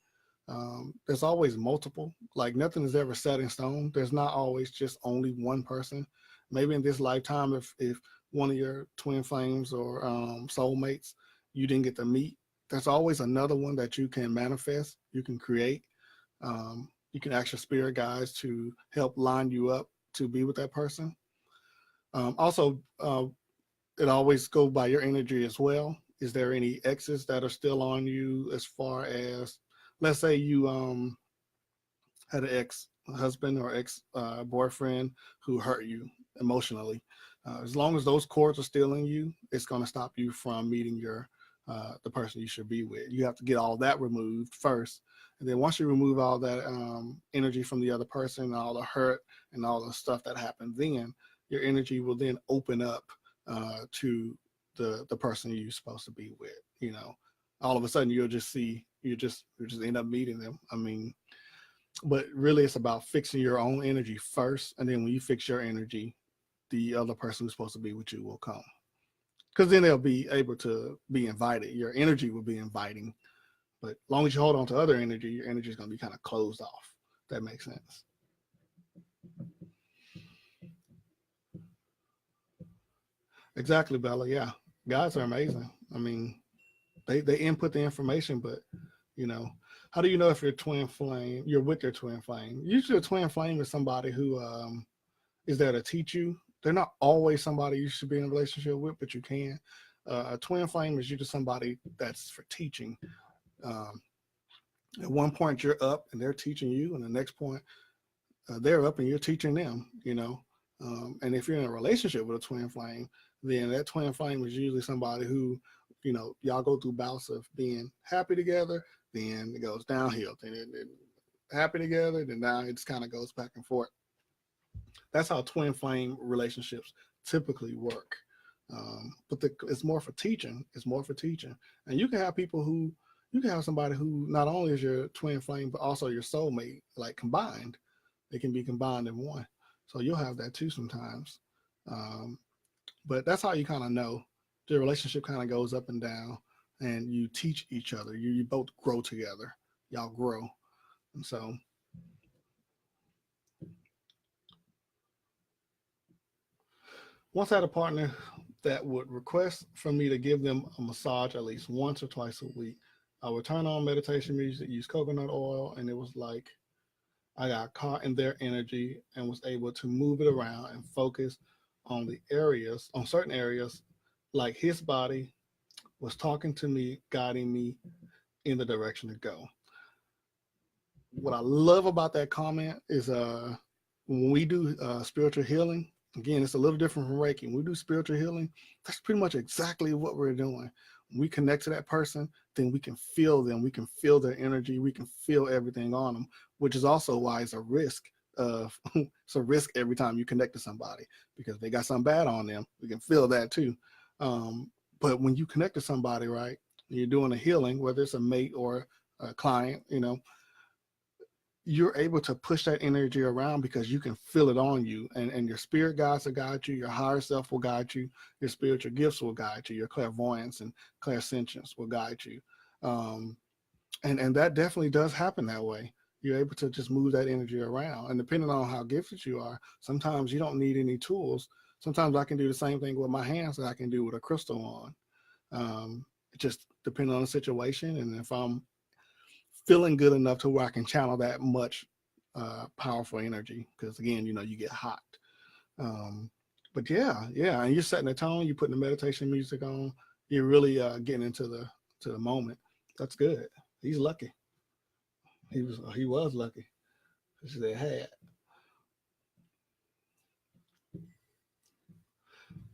There's always multiple. Like nothing is ever set in stone. There's not always just only one person. Maybe in this lifetime, if one of your twin flames or soulmates you didn't get to meet, there's always another one that you can manifest, you can create. You can ask your spirit guides to help line you up to be with that person. Also, it always goes by your energy as well. Is there any exes that are still on you, as far as, let's say you had an ex-husband or ex-boyfriend who hurt you emotionally. As long as those cords are still in you, it's going to stop you from meeting the person you should be with. You have to get all that removed first. And then once you remove all that energy from the other person, all the hurt and all the stuff that happened, then your energy will then open up to the person you're supposed to be with. You know, all of a sudden you'll just see, you just end up meeting them. I mean, but really it's about fixing your own energy first. And then when you fix your energy, the other person who's supposed to be with you will come. Because then they'll be able to be invited. Your energy will be inviting. But as long as you hold on to other energy, your energy is going to be kind of closed off. If that makes sense. Exactly, Bella. Yeah. Guys are amazing. I mean, they input the information, but you know, how do you know if you're with your twin flame? Usually a twin flame is somebody who is there to teach you. They're not always somebody you should be in a relationship with, but you can. A twin flame is usually somebody that's for teaching. At one point you're up and they're teaching you, and the next point they're up and you're teaching them, you know. And if you're in a relationship with a twin flame, then that twin flame is usually somebody who, you know, y'all go through bouts of being happy together, then it goes downhill, then it happy together, then now it just kind of goes back and forth. That's how twin flame relationships typically work. But it's more for teaching. It's more for teaching. And you can have people who, you can have somebody who not only is your twin flame, but also your soulmate, like combined. They can be combined in one. So you'll have that too sometimes. But that's how you kind of know the relationship kind of goes up and down, and you teach each other. You both grow together. Y'all grow. And so once I had a partner that would request for me to give them a massage at least once or twice a week. I would turn on meditation music, use coconut oil, and it was like I got caught in their energy and was able to move it around and focus on on certain areas, like his body was talking to me, guiding me in the direction to go. What I love about that comment is when we do spiritual healing, again, it's a little different from Reiki. When we do spiritual healing, that's pretty much exactly what we're doing. When we connect to that person, then we can feel them. We can feel their energy. We can feel everything on them, which is also why it's a risk. It's a risk every time you connect to somebody, because they got something bad on them. We can feel that too. But when you connect to somebody, right, and you're doing a healing, whether it's a mate or a client, you know, you're able to push that energy around because you can feel it on you, and your spirit guides will guide you, your higher self will guide you, your spiritual gifts will guide you, your clairvoyance and clairsentience will guide you. Um, and that definitely does happen that way. You're able to just move that energy around. And depending on how gifted you are, sometimes you don't need any tools. Sometimes I can do the same thing with my hands that I can do with a crystal on. Just depending on the situation. And if I'm feeling good enough to where I can channel that much powerful energy, because again, you get hot. But yeah, and you're setting the tone, you're putting the meditation music on, you're really getting into the moment. That's good. He's lucky. He was lucky. They had.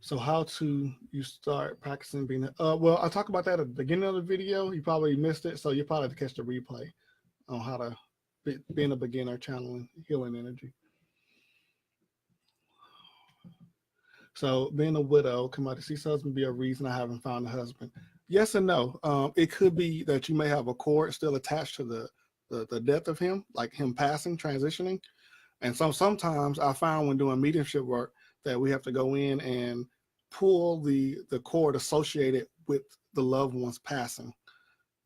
So how to you start practicing being well, I talked about that at the beginning of the video. You probably missed it, so you probably have to catch the replay on how to being a beginner channeling healing energy. So being a widow, come out to see husband be a reason I haven't found a husband. Yes and no. It could be that you may have a cord still attached to the death of him, like him passing, transitioning. And sometimes I found when doing mediumship work that we have to go in and pull the cord associated with the loved one's passing,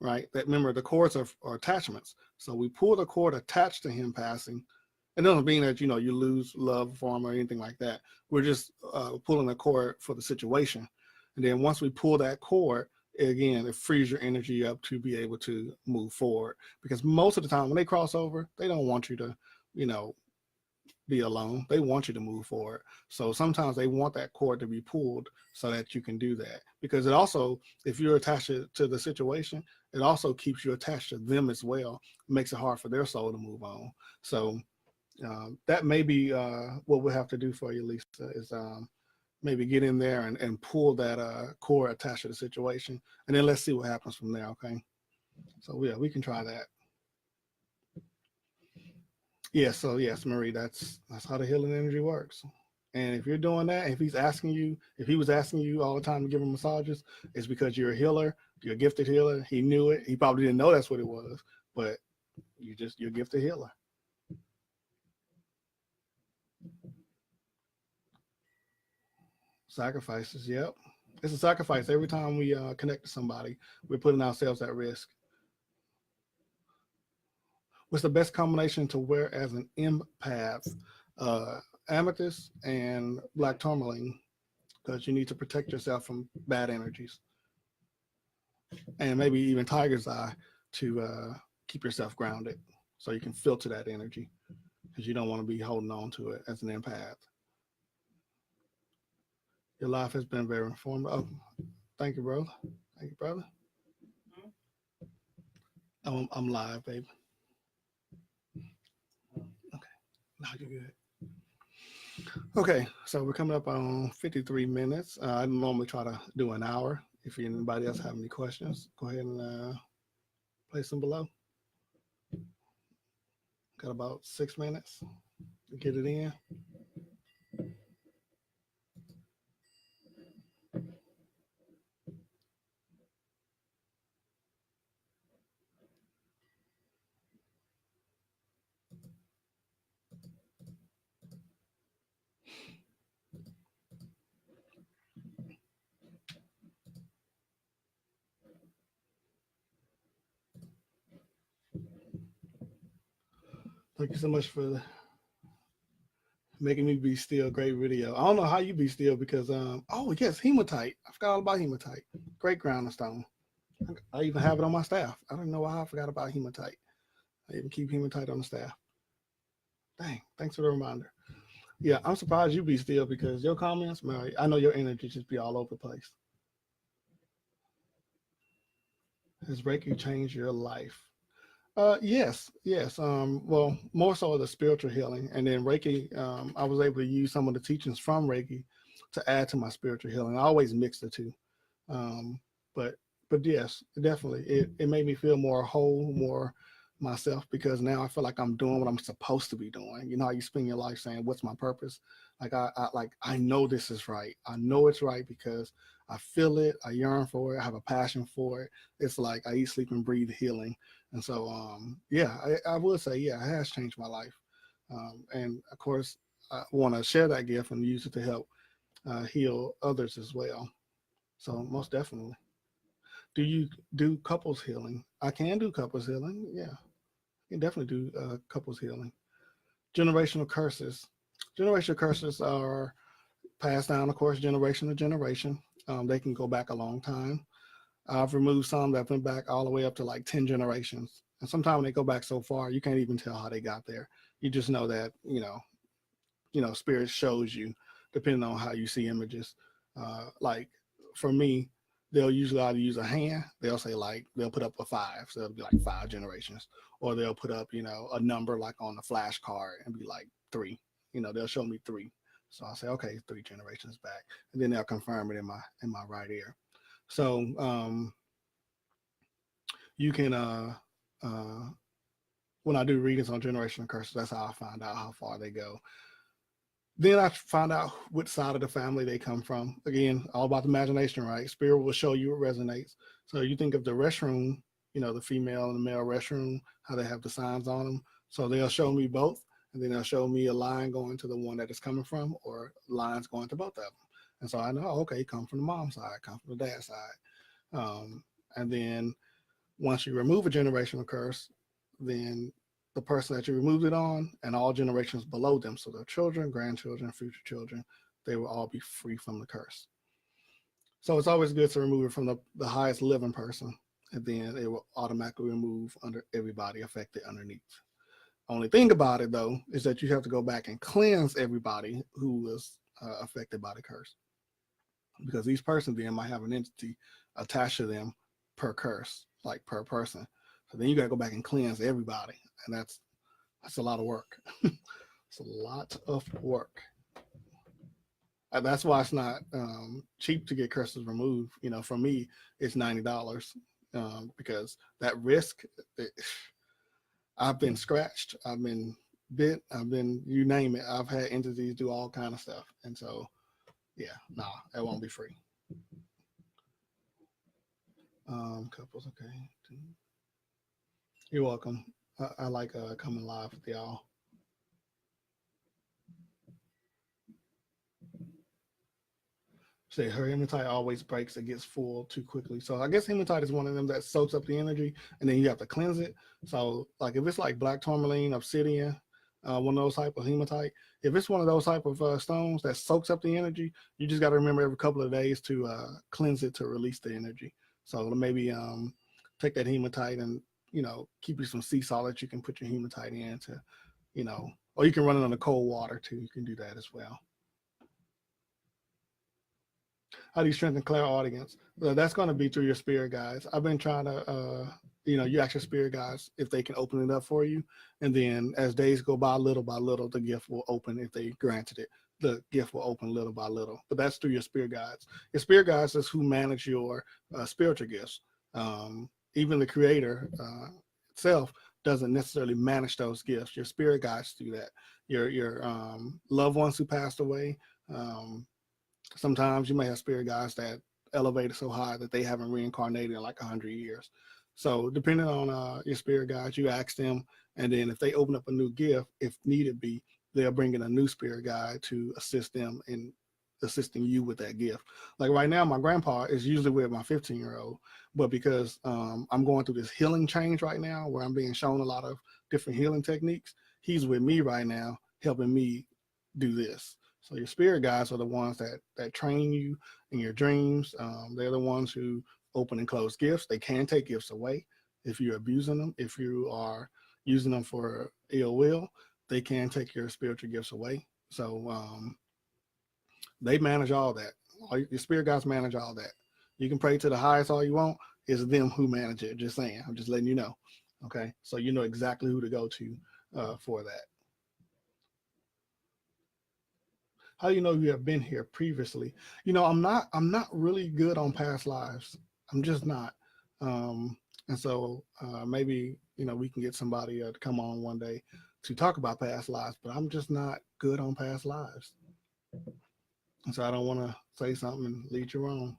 right? That, remember, the cords are attachments. So we pull the cord attached to him passing. It doesn't mean that, you lose love for him or anything like that. We're just pulling the cord for the situation. And then once we pull that cord, again, it frees your energy up to be able to move forward. Because most of the time when they cross over, they don't want you to, be alone. They want you to move forward. So sometimes they want that cord to be pulled so that you can do that. Because it also, if you're attached to the situation, it also keeps you attached to them as well. It makes it hard for their soul to move on. So that may be what we'll have to do for you, Lisa, is maybe get in there and pull that cord attached to the situation. And then let's see what happens from there, okay? So yeah, we can try that. Yeah, so yes, Marie, that's how the healing energy works. And if you're doing that, if he was asking you all the time to give him massages, it's because you're a healer, you're a gifted healer. He knew it. He probably didn't know that's what it was, but you're a gifted healer. Sacrifices, yep. It's a sacrifice. Every time we connect to somebody, we're putting ourselves at risk. What's the best combination to wear as an empath? Amethyst and black tourmaline, because you need to protect yourself from bad energies. And maybe even tiger's eye to keep yourself grounded so you can filter that energy, because you don't want to be holding on to it as an empath. Your life has been very informative. Oh, thank you, brother. Thank you, brother. I'm live, baby. Okay, now you're good. Okay, so we're coming up on 53 minutes. I normally try to do an hour. If anybody else have any questions, go ahead and place them below. Got about 6 minutes to get it in. Thank you so much for making me be still. Great video. I don't know how you be still because oh yes, hematite. I forgot all about hematite. Great grounding stone. I even have it on my staff. I don't know why I forgot about hematite. I even keep hematite on the staff. Dang, thanks for the reminder. Yeah, I'm surprised you be still because your comments, Mary, I know your energy just be all over the place. Has Reiki changed your life? Yes. Well, more so the spiritual healing, and then Reiki. I was able to use some of the teachings from Reiki to add to my spiritual healing. I always mix the two, but yes, definitely, it made me feel more whole, more myself, because now I feel like I'm doing what I'm supposed to be doing. You know how you spend your life saying, "What's my purpose?" Like I know this is right. I know it's right because I feel it. I yearn for it. I have a passion for it. It's like I eat, sleep, and breathe healing. And so, yeah, I would say, yeah, it has changed my life. And of course, I want to share that gift and use it to help heal others as well. So most definitely. Do you do couples healing? I can do couples healing. Yeah, I can definitely do couples healing. Generational curses. Generational curses are passed down, of course, generation to generation. They can go back a long time. I've removed some that went back all the way up to like 10 generations. And sometimes when they go back so far, you can't even tell how they got there. You just know that, spirit shows you depending on how you see images. Like for me, they'll usually either use a hand. They'll say like they'll put up a five, so it'll be like 5 generations, or they'll put up a number like on the flash card and be like three. They'll show me three. So I'll say okay, 3 generations back, and then they'll confirm it in my right ear. So you can uh, when I do readings on generational curses, that's how I find out how far they go. Then I find out which side of the family they come from. Again, all about the imagination, right? Spirit will show you what resonates. So you think of the restroom, the female and the male restroom, how they have the signs on them. So they'll show me both, and then they'll show me a line going to the one that it's coming from, or lines going to both of them. And so I know, okay, come from the mom's side, come from the dad's side. And then once you remove a generational curse, then the person that you removed it on and all generations below them, so their children, grandchildren, future children, they will all be free from the curse. So it's always good to remove it from the highest living person, and then it will automatically remove under everybody affected underneath. Only thing about it though is that you have to go back and cleanse everybody who was affected by the curse, because each person then might have an entity attached to them per curse, like per person. So then you got to go back and cleanse everybody, and that's a lot of work. It's a lot of work. That's why it's not cheap to get curses removed. For me, it's $90 because that risk. I've been scratched. I've been bit. I've been, you name it. I've had entities do all kind of stuff, and so yeah, nah, that won't be free. Couples, okay. You're welcome. I like coming live with y'all. Say her hematite always breaks. It gets full too quickly. So I guess hematite is one of them that soaks up the energy, and then you have to cleanse it. So like if it's like black tourmaline, obsidian, one of those type of hematite, if it's one of those type of stones that soaks up the energy, you just got to remember every couple of days to cleanse it to release the energy. So maybe take that hematite and keep you some sea salt that you can put your hematite in to, or you can run it on the cold water too. You can do that as well. How do you strengthen clairaudience? Well, that's going to be through your spirit guides. I've been trying to, you ask your spirit guides if they can open it up for you. And then as days go by little, the gift will open if they granted it. The gift will open little by little. But that's through your spirit guides. Your spirit guides is who manage your spiritual gifts. Even the creator itself doesn't necessarily manage those gifts. Your spirit guides do that. Your loved ones who passed away, sometimes you may have spirit guides that elevated so high that they haven't reincarnated in like 100 years. So depending on your spirit guides, you ask them, and then if they open up a new gift, if needed be, they'll bring in a new spirit guide to assist them in assisting you with that gift. Like right now, my grandpa is usually with my 15-year-old, but because I'm going through this healing change right now where I'm being shown a lot of different healing techniques, he's with me right now, helping me do this. So your spirit guides are the ones that train you in your dreams. They're the ones who open and close gifts. They can take gifts away if you're abusing them. If you are using them for ill will, they can take your spiritual gifts away. So they manage all that. Your spirit guides manage all that. You can pray to the highest all you want. It's them who manage it. Just saying. I'm just letting you know. Okay, so you know exactly who to go to for that. How do you know you have been here previously? I'm not really good on past lives. I'm just not. And so maybe we can get somebody to come on one day to talk about past lives, but I'm just not good on past lives. And so I don't want to say something and lead you wrong.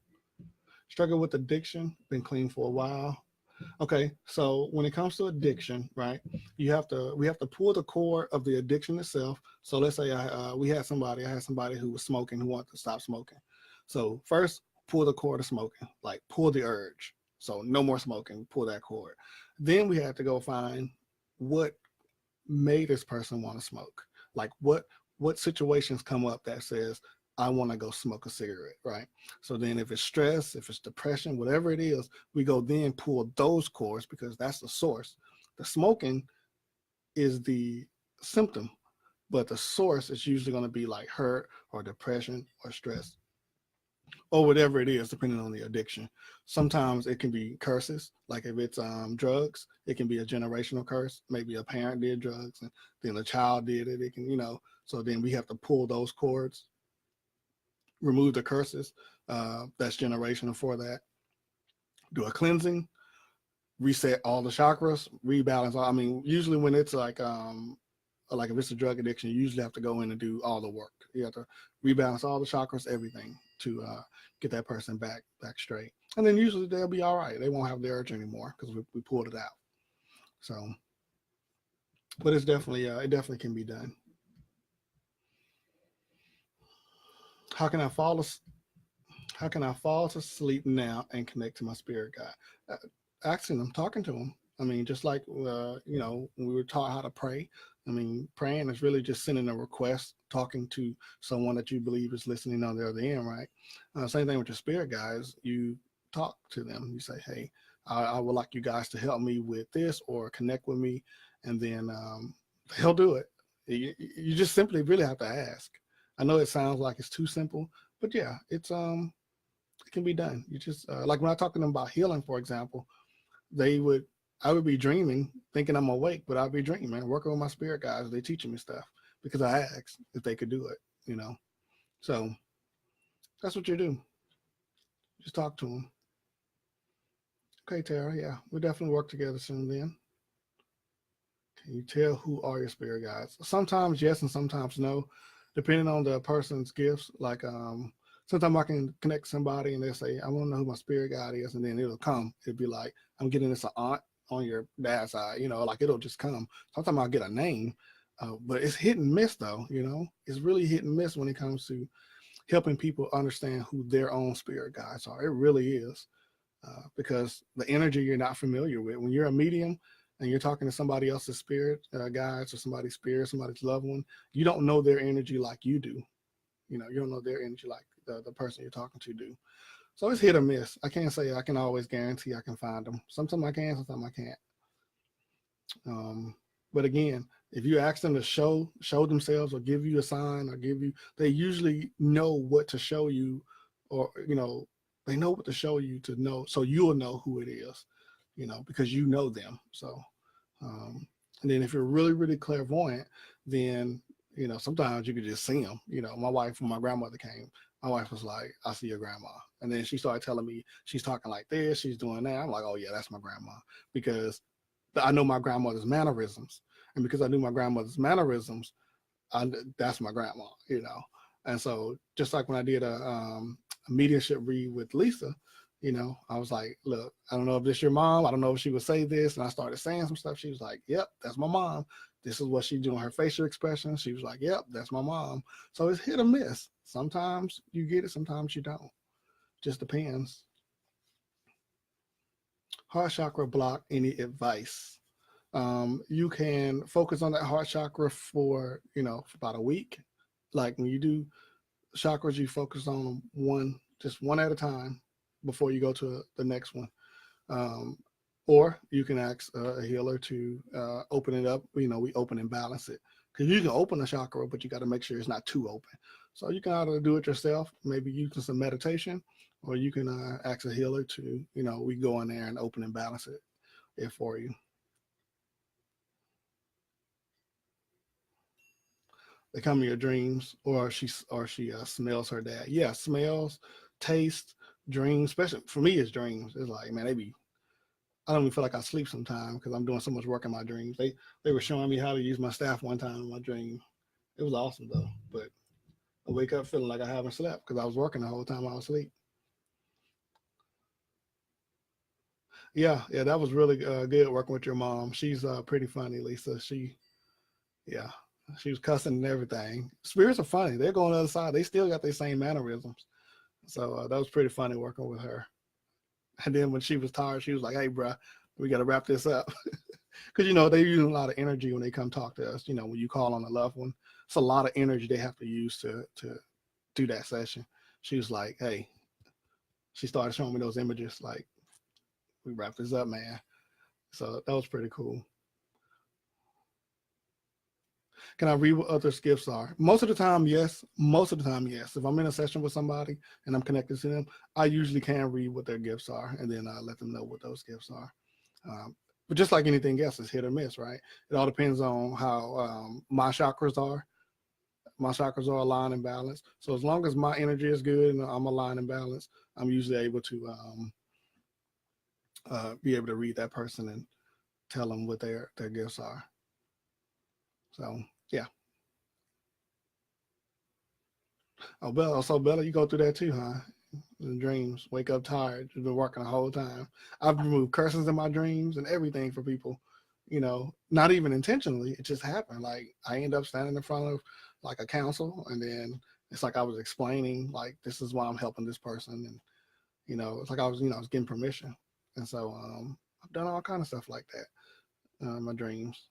Struggle with addiction, been clean for a while. Okay, so when it comes to addiction, right, we have to pull the core of the addiction itself. So let's say I had somebody who was smoking who wanted to stop smoking. So first, pull the cord of smoking, like pull the urge. So no more smoking, pull that cord. Then we had to go find what made this person want to smoke. Like what situations come up that says I want to go smoke a cigarette, right? So then if it's stress, if it's depression, whatever it is, we go then pull those cords because that's the source. The smoking is the symptom, but the source is usually going to be like hurt or depression or stress or whatever it is, depending on the addiction. Sometimes it can be curses, like if it's drugs, it can be a generational curse. Maybe a parent did drugs and then a child did it. It can, so then we have to pull those cords, remove the curses. That's generational for that. Do a cleansing, reset all the chakras, rebalance. I mean, usually when it's like if it's a drug addiction, you usually have to go in and do all the work. You have to rebalance all the chakras, everything to get that person back straight. And then usually they'll be all right. They won't have the urge anymore because we pulled it out. So, but it's definitely it definitely can be done. How can I fall to sleep now and connect to my spirit guide? Asking them, talking to them. I mean, just like when we were taught how to pray. I mean, praying is really just sending a request, talking to someone that you believe is listening on the other end, right? Same thing with your spirit guides. You talk to them. You say, "Hey, I would like you guys to help me with this or connect with me," and then they'll do it. You just simply really have to ask. I know it sounds like it's too simple, but yeah, it can be done. You just like when I talk to them about healing, for example, I would be dreaming, thinking I'm awake, but I'd be dreaming, working with my spirit guides. They teaching me stuff because I asked if they could do it. So that's what you do. Just talk to them. Okay, Tara. Yeah, we'll definitely work together soon. Then, can you tell who are your spirit guides? Sometimes yes, and sometimes no, depending on the person's gifts. Like sometimes I can connect somebody and they'll say, "I want to know who my spirit guide is," and then it'll come. It'll be like, "I'm getting this aunt on your dad's side," like it'll just come. Sometimes I'll get a name, but it's hit and miss though. It's really hit and miss when it comes to helping people understand who their own spirit guides are. It really is, because the energy you're not familiar with. When you're a medium and you're talking to somebody else's spirit guides or somebody's spirit, somebody's loved one, you don't know their energy like you do. You don't know their energy like the person you're talking to do. So it's hit or miss. I can't say I can always guarantee I can find them. Sometimes I can, sometimes I can't. But again, if you ask them to show themselves or give you a sign or they usually know what to show you, or they know what to show you to know, so you'll know who it is, because you know them. So, and then if you're really, really clairvoyant, then sometimes you could just see them. My wife, when my grandmother came, my wife was like, "I see your grandma," and then she started telling me she's talking like this, she's doing that. I'm like, "Oh yeah, that's my grandma," because I know my grandmother's mannerisms, and because I knew my grandmother's mannerisms, that's my grandma. And so just like when I did a mediumship read with Lisa, I was like, "Look, I don't know if this your mom. I don't know if she would say this," and I started saying some stuff. She was like, "Yep, that's my mom. This is what she's doing. Her facial expression." She was like, "Yep, that's my mom." So it's hit or miss. Sometimes you get it, sometimes you don't. Just depends. Heart chakra block. Any advice? You can focus on that heart chakra for for about a week. Like when you do chakras, you focus on just one at a time before you go to the next one. Um, or you can ask a healer to open it up. We open and balance it, because you can open the chakra, but you got to make sure it's not too open. So you can either do it yourself, maybe using some meditation, or you can ask a healer to, we go in there and open and balance it for you. They come in your dreams, or she smells her dad. Yeah, smells, taste, dreams. Especially for me, it's dreams. It's like, man, I don't even feel like I sleep sometimes because I'm doing so much work in my dreams. They were showing me how to use my staff one time in my dream. It was awesome though, but I wake up feeling like I haven't slept because I was working the whole time I was asleep. Yeah, that was really good working with your mom. She's pretty funny, Lisa. Yeah, she was cussing and everything. Spirits are funny. They're going on the other side. They still got their same mannerisms. So that was pretty funny working with her. And then when she was tired, she was like, "Hey, bro, we got to wrap this up." Because, they're using a lot of energy when they come talk to us. When you call on a loved one, it's a lot of energy they have to use to do that session. She was like, "Hey," she started showing me those images. Like, we wrap this up, man. So that was pretty cool. Can I read what others' gifts are? Most of the time, yes. Most of the time, yes. If I'm in a session with somebody and I'm connected to them, I usually can read what their gifts are, and then I let them know what those gifts are. But just like anything else, it's hit or miss, right? It all depends on how my chakras are. My chakras are aligned and balanced. So as long as my energy is good and I'm aligned and balanced, I'm usually able to be able to read that person and tell them what their gifts are. So yeah. Oh, Bella. So Bella, you go through that too, huh? In dreams, wake up tired. You've been working the whole time. I've removed curses in my dreams and everything for people. Not even intentionally. It just happened. Like I end up standing in front of like a council, and then it's like I was explaining, like this is why I'm helping this person, and it's like I was getting permission, and so I've done all kind of stuff like that in my dreams.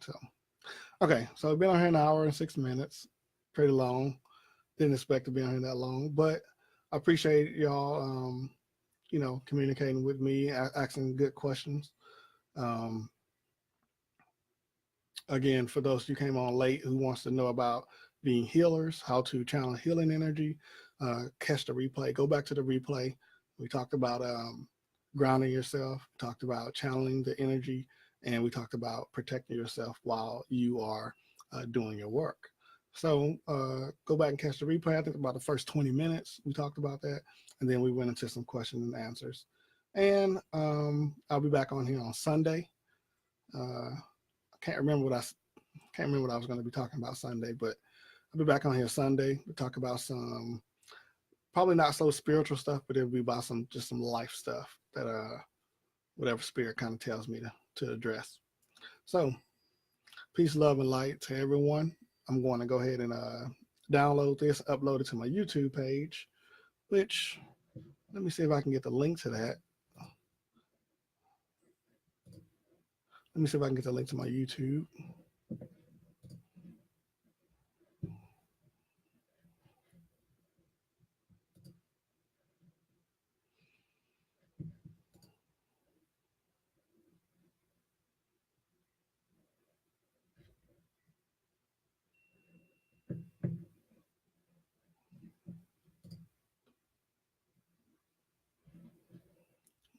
So okay, so I've been on here an hour and 6 minutes, pretty long. Didn't expect to be on here that long, but I appreciate y'all, communicating with me, asking good questions. Um, again, for those who came on late who wants to know about being healers, how to channel healing energy, catch the replay. Go back to the replay. We talked about grounding yourself, talked about channeling the energy, and we talked about protecting yourself while you are doing your work. So go back and catch the replay. I think about the first 20 minutes, we talked about that. And then we went into some questions and answers. And I'll be back on here on Sunday. I can't remember what I was going to be talking about Sunday, but I'll be back on here Sunday. We'll talk about some probably not so spiritual stuff, but it'll be about some life stuff that whatever spirit kind of tells me to address. So peace, love, and light to everyone. I'm going to go ahead and download this, upload it to my YouTube page, which let me see if I can get the link to that. Let me see if I can get the link to my YouTube.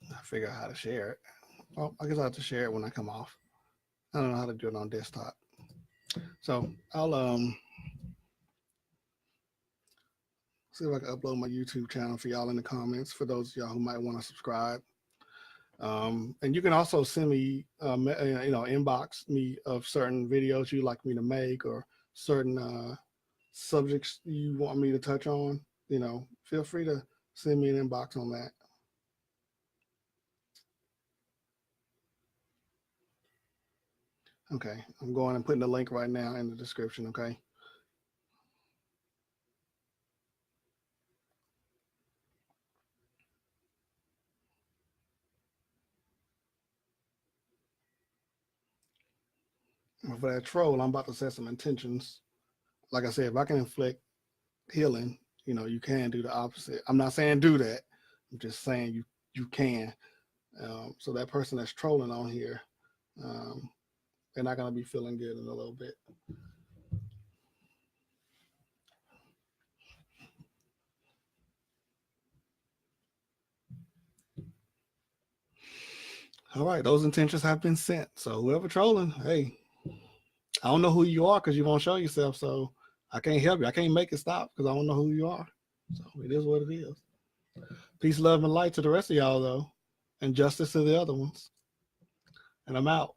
I figure out how to share it. Well, I guess I have to share it when I come off. I don't know how to do it on desktop. So I'll see if I can upload my YouTube channel for y'all in the comments for those of y'all who might want to subscribe. And you can also send me, inbox me of certain videos you'd like me to make or certain subjects you want me to touch on. Feel free to send me an inbox on that. Okay, I'm going and putting the link right now in the description, okay? For that troll, I'm about to set some intentions. Like I said, if I can inflict healing, you can do the opposite. I'm not saying do that. I'm just saying you can. So that person that's trolling on here, they're not going to be feeling good in a little bit. All right, those intentions have been sent. So whoever trolling, hey, I don't know who you are because you won't show yourself. So I can't help you. I can't make it stop because I don't know who you are. So it is what it is. Peace, love, and light to the rest of y'all, though, and justice to the other ones. And I'm out.